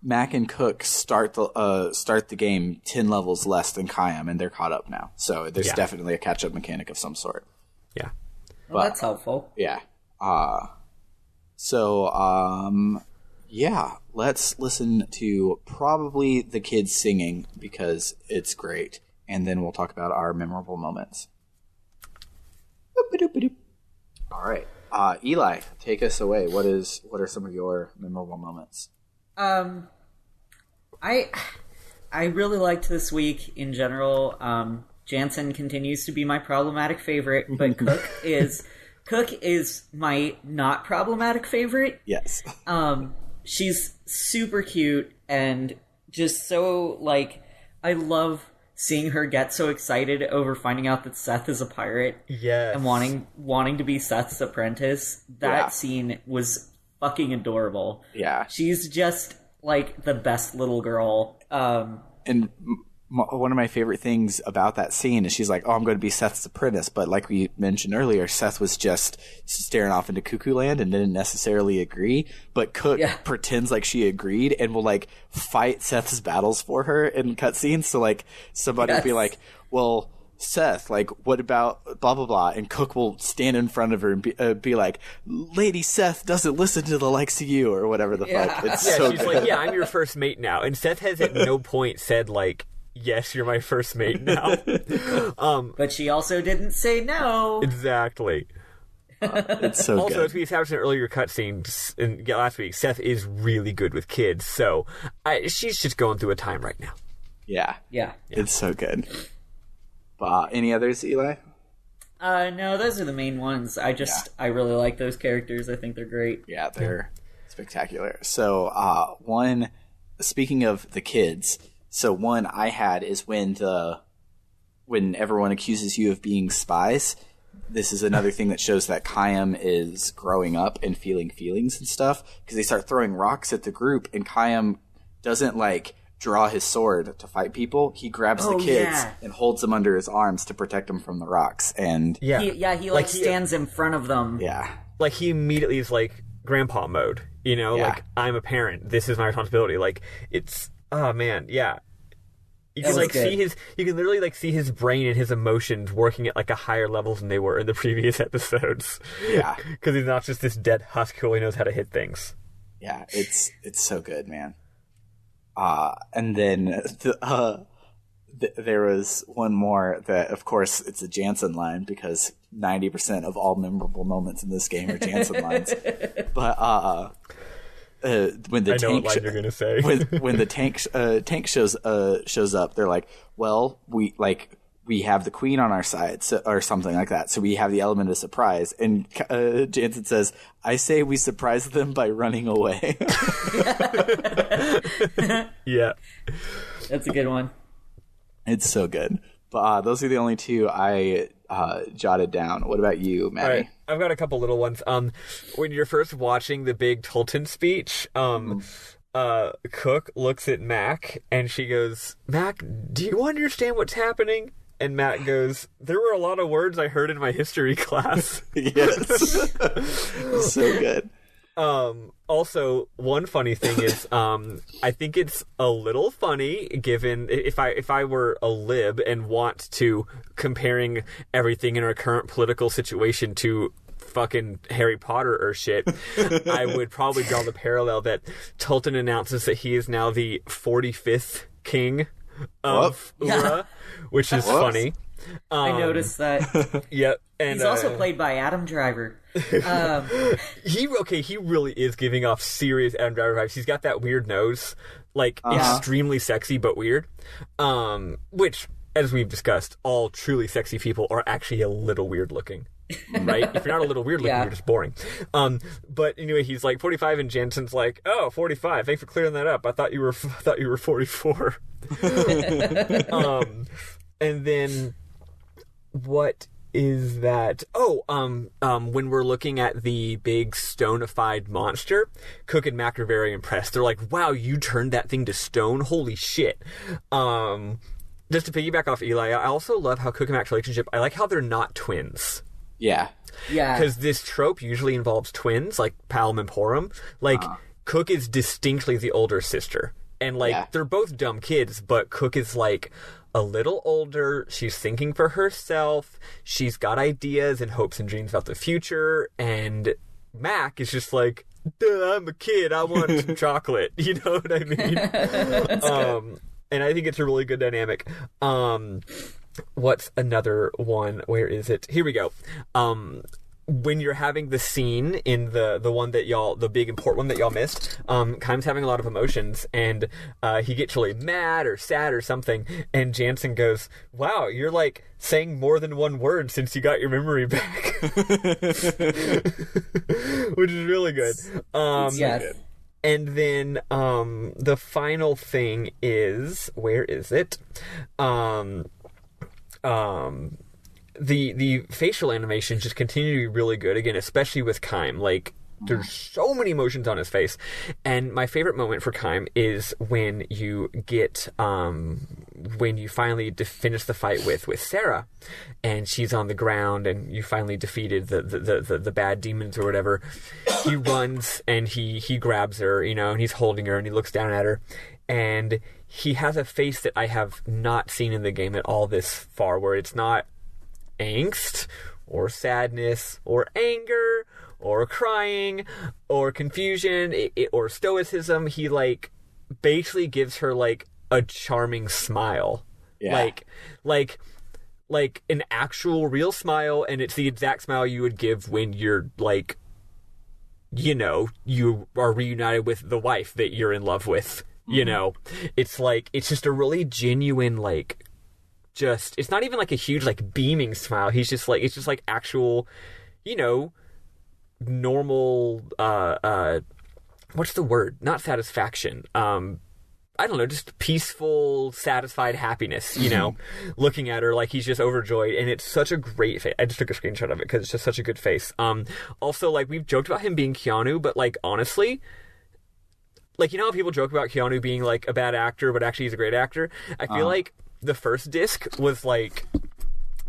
Mac and Cook start the game 10 levels less than Kayam, and they're caught up now. So there's definitely a catch-up mechanic of some sort. Yeah. Well, that's helpful. Yeah. Let's listen to probably the kids singing because it's great, and then we'll talk about our memorable moments. All right. Eli, take us away. What are some of your memorable moments? I really liked this week in general. Jansen continues to be my problematic favorite, but Cook is my not problematic favorite. Yes. She's super cute and just so like I love seeing her get so excited over finding out that Seth is a pirate. Yes. And wanting to be Seth's apprentice. That scene was fucking adorable. Yeah. She's just like the best little girl. And one of my favorite things about that scene is she's like, oh, I'm going to be Seth's apprentice. But like we mentioned earlier, Seth was just staring off into Cuckoo Land and didn't necessarily agree. But Cook pretends like she agreed and will like fight Seth's battles for her in cutscenes. So like somebody will be like, well, Seth, like, what about blah, blah, blah? And Cook will stand in front of her and be like, Lady Seth doesn't listen to the likes of you or whatever the fuck. It's so she's good. like, yeah, I'm your first mate now. And Seth has at no point said, like, yes, you're my first mate now. But she also didn't say no. Exactly. It's so also, good. as we established in earlier cutscenes last week, Seth is really good with kids. So she's just going through a time right now. Yeah. Yeah. It's so good. Any others, Eli? No, those are the main ones. I really like those characters. I think they're great. Yeah, they're spectacular. So, speaking of the kids, so one I had is when everyone accuses you of being spies. This is another thing that shows that Kayam is growing up and feeling feelings and stuff, because they start throwing rocks at the group, and Kayam doesn't, like, draw his sword to fight people. He grabs the kids and holds them under his arms to protect them from the rocks. And he stands in front of them. Yeah. Like, he immediately is like grandpa mode, you know? Yeah. Like, I'm a parent. This is my responsibility. Like, it's, oh man, yeah. You can you can literally like see his brain and his emotions working at like a higher level than they were in the previous episodes. Yeah. Because he's not just this dead husk who only knows how to hit things. Yeah, it's so good, man. And then there was one more that, of course, it's a Jansen line because 90% of all memorable moments in this game are Jansen lines. But when the I know tank what line you're gonna say. when the tank shows up, they're like, well, we have the queen on our side, or something like that. So we have the element of surprise. And Jansen says, I say we surprise them by running away. Yeah. That's a good one. It's so good. But those are the only two I jotted down. What about you, Maddie? All right. I've got a couple little ones. When you're first watching the big Tolton speech, Cook looks at Mac and she goes, Mac, do you understand what's happening? And Matt goes, there were a lot of words I heard in my history class. Yes. So good. Also, one funny thing is, I think it's a little funny given if I were a lib and want to comparing everything in our current political situation to fucking Harry Potter or shit, I would probably draw the parallel that Tolton announces that he is now the 45th king of Ura, which is funny. I noticed that. Yep. And he's also played by Adam Driver. He really is giving off serious Adam Driver vibes. He's got that weird nose, like extremely sexy but weird. Which, as we've discussed, all truly sexy people are actually a little weird looking. Right? If you're not a little weird looking, you're just boring. But anyway, he's like 45, and Jensen's like, "Oh, 45. Thanks for clearing that up. I thought you were 44." And then what is that? When we're looking at the big stonified monster, Cook and Mac are very impressed. They're like, "Wow, you turned that thing to stone? Holy shit!" Just to piggyback off Eli, I also love how Cook and Mac's relationship. I like how they're not twins. Yeah. Because this trope usually involves twins, like Palom and Porum. Like, Cook is distinctly the older sister. And, like, they're both dumb kids, but Cook is, like, a little older. She's thinking for herself. She's got ideas and hopes and dreams about the future. And Mac is just like, "Duh, I'm a kid. I want some chocolate." You know what I mean? And I think it's a really good dynamic. What's another one? Where is it? Here we go. When you're having the scene in the one that the big important one that y'all missed, Keim's having a lot of emotions, and he gets really mad or sad or something, and Jansen goes, "Wow, you're like saying more than one word since you got your memory back," which is really good. Yes. And then the final thing is, where is it? The facial animations just continue to be really good, again, especially with Keim. Like, there's so many emotions on his face. And my favorite moment for Keim is when you get, when you finally finish the fight with Sarah, and she's on the ground, and you finally defeated the bad demons or whatever. He runs, and he grabs her, and he's holding her, and he looks down at her, and he has a face that I have not seen in the game at all this far, where it's not angst or sadness or anger or crying or confusion or stoicism. He like basically gives her like a charming smile, like an actual real smile, and it's the exact smile you would give when you're like, you are reunited with the wife that you're in love with. It's like, it's just a really genuine, like, it's not even like a huge like beaming smile. He's just like, it's just like actual, normal, what's the word? Not satisfaction. I don't know, just peaceful, satisfied happiness, looking at her like he's just overjoyed. And it's such a great face. I just took a screenshot of it because it's just such a good face. Also, like, we've joked about him being Keanu, but like, honestly, like, how people joke about Keanu being like a bad actor, but actually he's a great actor? I feel like the first disc was like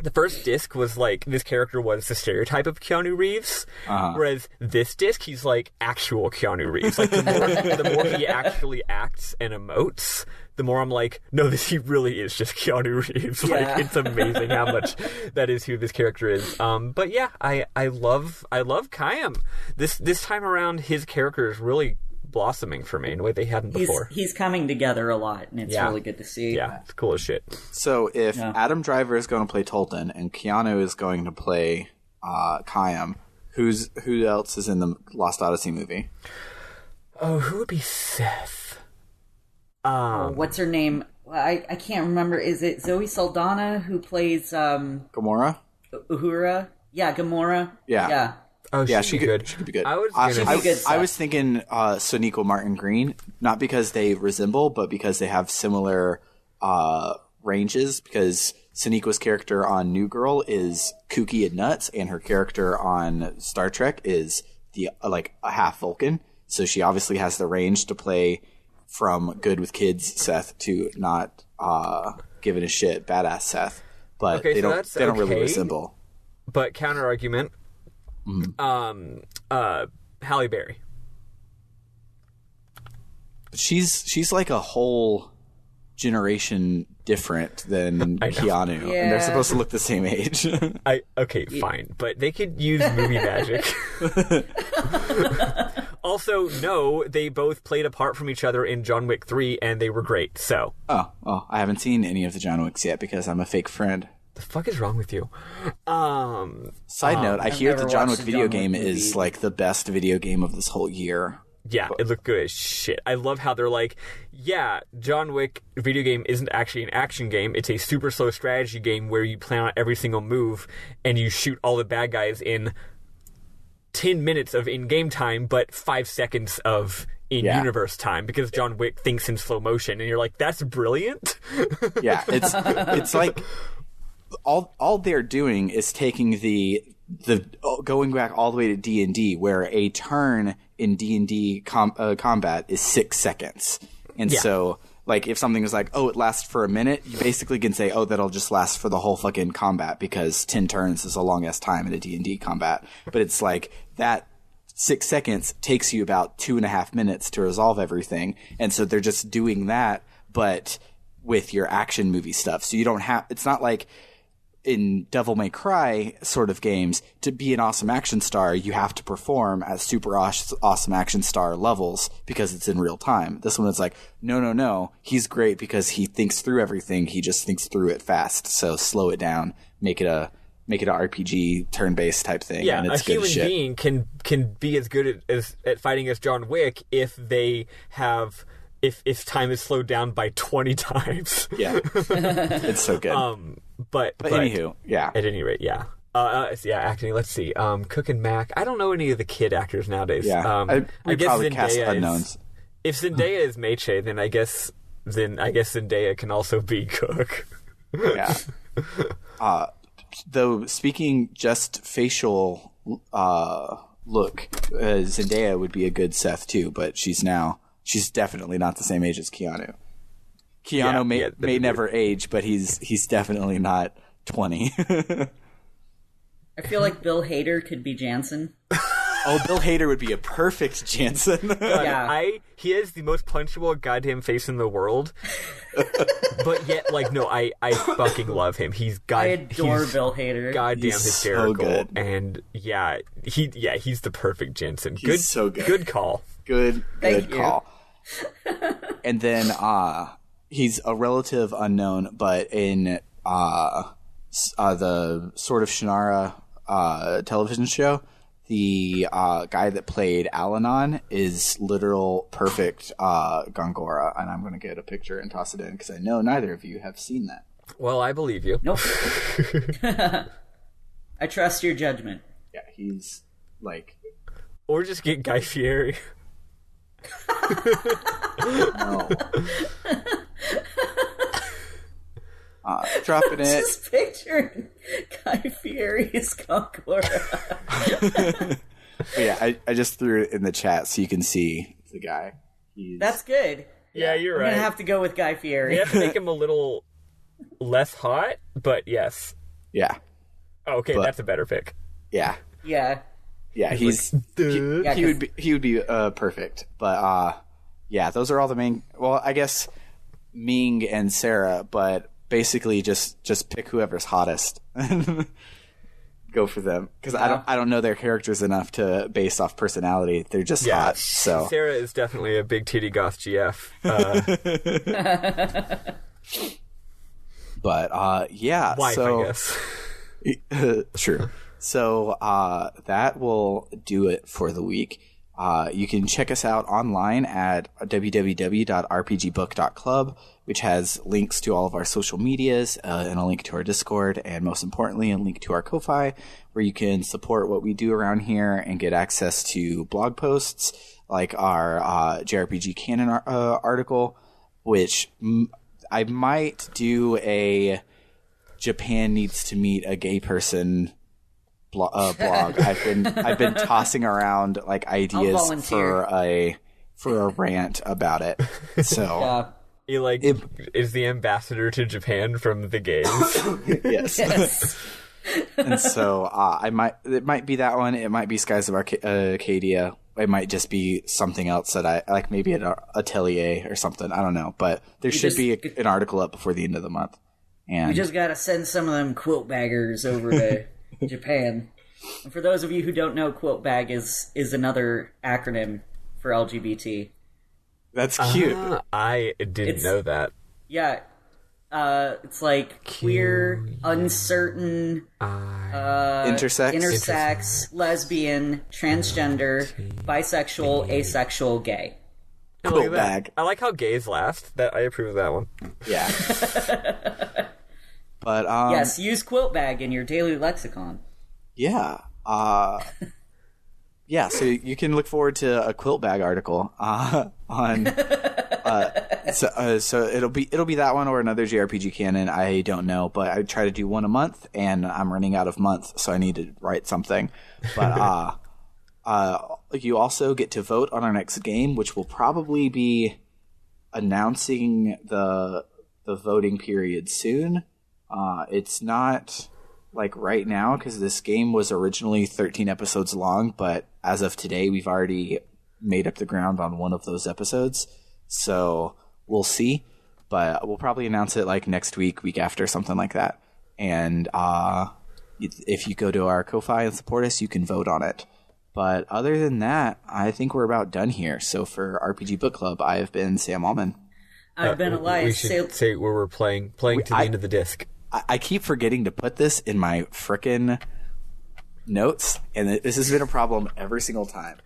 this character was the stereotype of Keanu Reeves, whereas this disc he's like actual Keanu Reeves. Like, the more he actually acts and emotes, the more I'm like, no, he really is just Keanu Reeves. Like, it's amazing how much that is who this character is. But yeah, I love Keim. This time around, his character is really blossoming for me in a way they hadn't before. He's coming together a lot, and it's really good to see. Yeah, it's cool as shit. So if Adam Driver is going to play Tolton and Keanu is going to play Keim, who else is in the Lost Odyssey movie? Oh, who would be Seth? What's her name? I can't remember. Is it Zoe Saldana who plays Gamora? Uhura? Yeah, Gamora. Yeah. Oh, yeah, she could be good. I was thinking Sonequa Martin Green, not because they resemble, but because they have similar ranges. Because Sonequa's character on New Girl is kooky and nuts, and her character on Star Trek is the like a half Vulcan. So she obviously has the range to play from good with kids Seth to not giving a shit badass Seth. But they don't really resemble. But counter argument. Halle Berry. She's like a whole generation different than Keanu, and they're supposed to look the same age. Fine, but they could use movie magic. Also, no, they both played apart from each other in John Wick 3, and they were great. So, I haven't seen any of the John Wicks yet because I'm a fake friend. The fuck is wrong with you? Side note, I hear never the John watched Wick a video John Wick game movie. is like the best video game of this whole year. Yeah, it looked good as shit. I love how they're like, yeah, John Wick video game isn't actually an action game. It's a super slow strategy game where you plan out every single move and you shoot all the bad guys in 10 minutes of in-game time, but 5 seconds of in-universe time, because John Wick thinks in slow motion, and you're like, that's brilliant. Yeah, it's like all they're doing is taking the going back all the way to D&D, where a turn in D&D combat is 6 seconds. And so, like, if something is like, oh, it lasts for a minute, you basically can say, oh, that'll just last for the whole fucking combat, because 10 turns is a long-ass time in a D&D combat. But it's like, that 6 seconds takes you about 2.5 minutes to resolve everything. And so they're just doing that, but with your action movie stuff. So you don't have, it's not like in Devil May Cry sort of games, to be an awesome action star, you have to perform at super awesome action star levels because it's in real time. This one is like, no, he's great because he thinks through everything. He just thinks through it fast. So slow it down, make it a RPG turn-based type thing. Yeah, and it's a good human as shit. being can be as good at fighting as John Wick if they have if time is slowed down by 20 times. Yeah, it's so good. But anywho, yeah. At any rate, yeah. Acting. Let's see. Cook and Mac. I don't know any of the kid actors nowadays. Yeah, I guess probably Zendaya cast unknowns. If Zendaya is Meiche, then I guess Zendaya can also be Cook. Yeah. Though speaking just facial look, Zendaya would be a good Seth too, but she's definitely not the same age as Keanu. Keanu may never age, but he's definitely not 20. I feel like Bill Hader could be Jansen. Oh, Bill Hader would be a perfect Jansen. Yeah. He has the most punchable goddamn face in the world. But yet, like, no, I fucking love him. He's adore Bill Hader. Goddamn He's hysterical. so good. And he's the perfect Jensen. He's so good. Good call. Good Thank you. call. And then he's a relative unknown, but in the Sword of Shannara television show, the guy that played Al-Anon is literal perfect Gongora, and I'm going to get a picture and toss it in because I know neither of you have seen that. Well, I believe you. Nope. I trust your judgment. Yeah, he's like... Or just get Guy Fieri. No. Dropping it. Just picturing Guy Fieri's Gongora. Yeah, I just threw it in the chat so you can see the guy. That's good. Yeah, you're I'm right. gonna have to go with Guy Fieri. You have to make him a little less hot, but yes. Yeah. Okay, that's a better pick. Yeah. Yeah. Yeah, he would be perfect. But yeah, those are all the main. Well, I guess Ming and Sarah, but basically just pick whoever's hottest. Go for them because I don't know their characters enough to base off personality. They're just hot. So Sarah is definitely a big titty goth GF. But yeah, Wife, so I guess. True. So that will do it for the week. You can check us out online at www.rpgbook.club, which has links to all of our social medias and a link to our Discord, and most importantly, a link to our Ko-Fi, where you can support what we do around here and get access to blog posts like our JRPG Canon article, which I might do a Japan needs to meet a gay person blog. I've been tossing around like ideas for a rant about it. So He is the ambassador to Japan from the gays. yes. And so it might be that one. It might be Skies of Arcadia. It might just be something else that I like, maybe an atelier or something. I don't know, but there should be an article up before the end of the month. And we just gotta send some of them quilt baggers over to Japan. And for those of you who don't know, quilt bag is another acronym for LGBT. that's cute. I didn't know that. Yeah. It's like queer, uncertain, intersex, lesbian, transgender, bisexual, asexual, gay. Cool bag. I like how gay is last. I approve of that one. Yeah. But yes, use quilt bag in your daily lexicon. Yeah. Yeah, so you can look forward to a quilt bag article on so it'll be that one or another JRPG canon. I don't know, but I try to do one a month, and I'm running out of month, so I need to write something. But you also get to vote on our next game, which will probably be announcing the voting period soon. It's not like right now because this game was originally 13 episodes long, but as of today, we've already made up the ground on one of those episodes. So we'll see, but we'll probably announce it like next week after, something like that. And if you go to our Ko-Fi and support us, you can vote on it. But other than that, I think we're about done here. So for RPG Book Club, I have been Sam Allman. I've been Elias. We should say where we're playing to the end of the disc. I keep forgetting to put this in my frickin' notes, and this has been a problem every single time.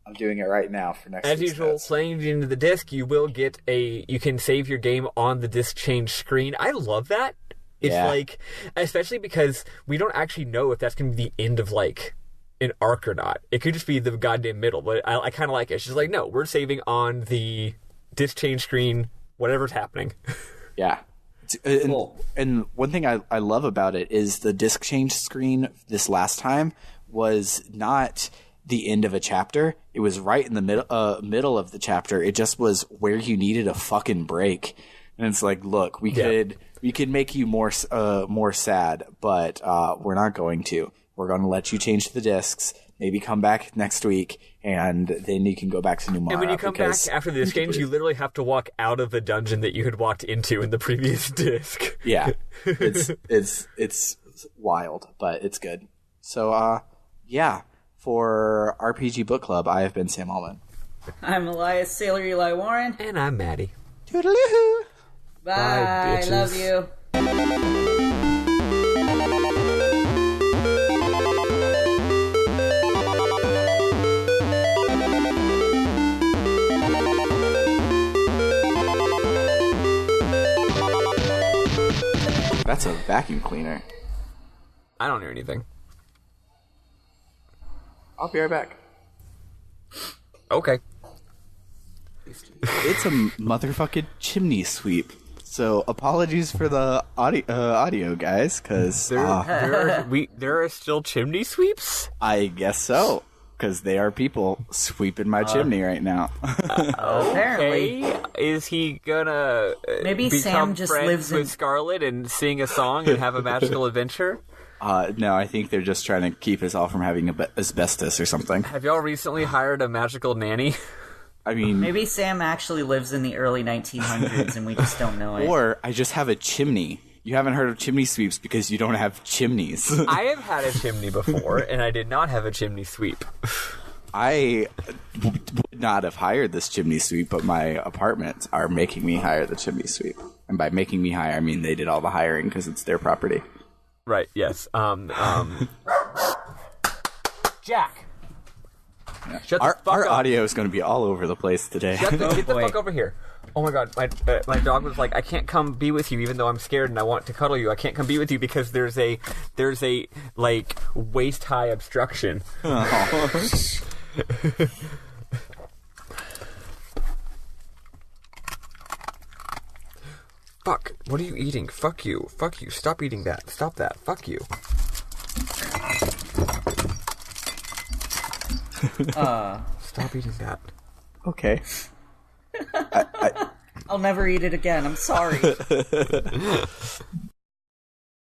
I'm doing it right now for next week's As usual, notes. playing into the disc, you will get you can save your game on the disc change screen. I love that. It's like, especially because we don't actually know if that's going to be the end of like an arc or not. It could just be the goddamn middle, but I kind of like it. It's just like, no, we're saving on the disc change screen, whatever's happening. Yeah. And one thing I love about it is the disc change screen this last time was not the end of a chapter. It was right in the middle of the chapter. It just was where you needed a fucking break. And it's like, look, we could make you more sad, but we're not going to. We're going to let you change the discs, maybe come back next week, and then you can go back to Numara. And when you come back after the disc change, you literally have to walk out of the dungeon that you had walked into in the previous disc. Yeah, it's wild, but it's good. So, for RPG Book Club, I have been Sam Allman. I'm Elias Sailor Eli Warren. And I'm Maddie. Toodaloo! Bye, bitches. love you. That's a vacuum cleaner. I don't hear anything. I'll be right back. Okay. It's a motherfucking chimney sweep. So apologies for the audio guys, because There are still chimney sweeps? I guess so, because they are people sweeping my chimney right now. Apparently. Okay. Is he gonna Maybe become Sam just friends lives in- with Scarlet and sing a song and have a magical adventure? No, I think they're just trying to keep us all from having asbestos or something. Have y'all recently hired a magical nanny? I mean, Maybe Sam actually lives in the early 1900s and we just don't know it. or I just have a chimney. You haven't heard of chimney sweeps because you don't have chimneys. I have had a chimney before, and I did not have a chimney sweep. I would not have hired this chimney sweep, but my apartments are making me hire the chimney sweep. And by making me hire, I mean they did all the hiring because it's their property. Right, yes. Jack! Yeah. Shut the Our fuck up. audio is going to be all over the place today. Get the boy. fuck over here. Oh my god, my dog was like, I can't come be with you even though I'm scared and I want to cuddle you. I can't come be with you because there's a like waist high obstruction. Fuck, what are you eating? Fuck you. Fuck you. Stop eating that. Stop that. Fuck you. Stop eating that. Okay. I'll never eat it again. I'm sorry.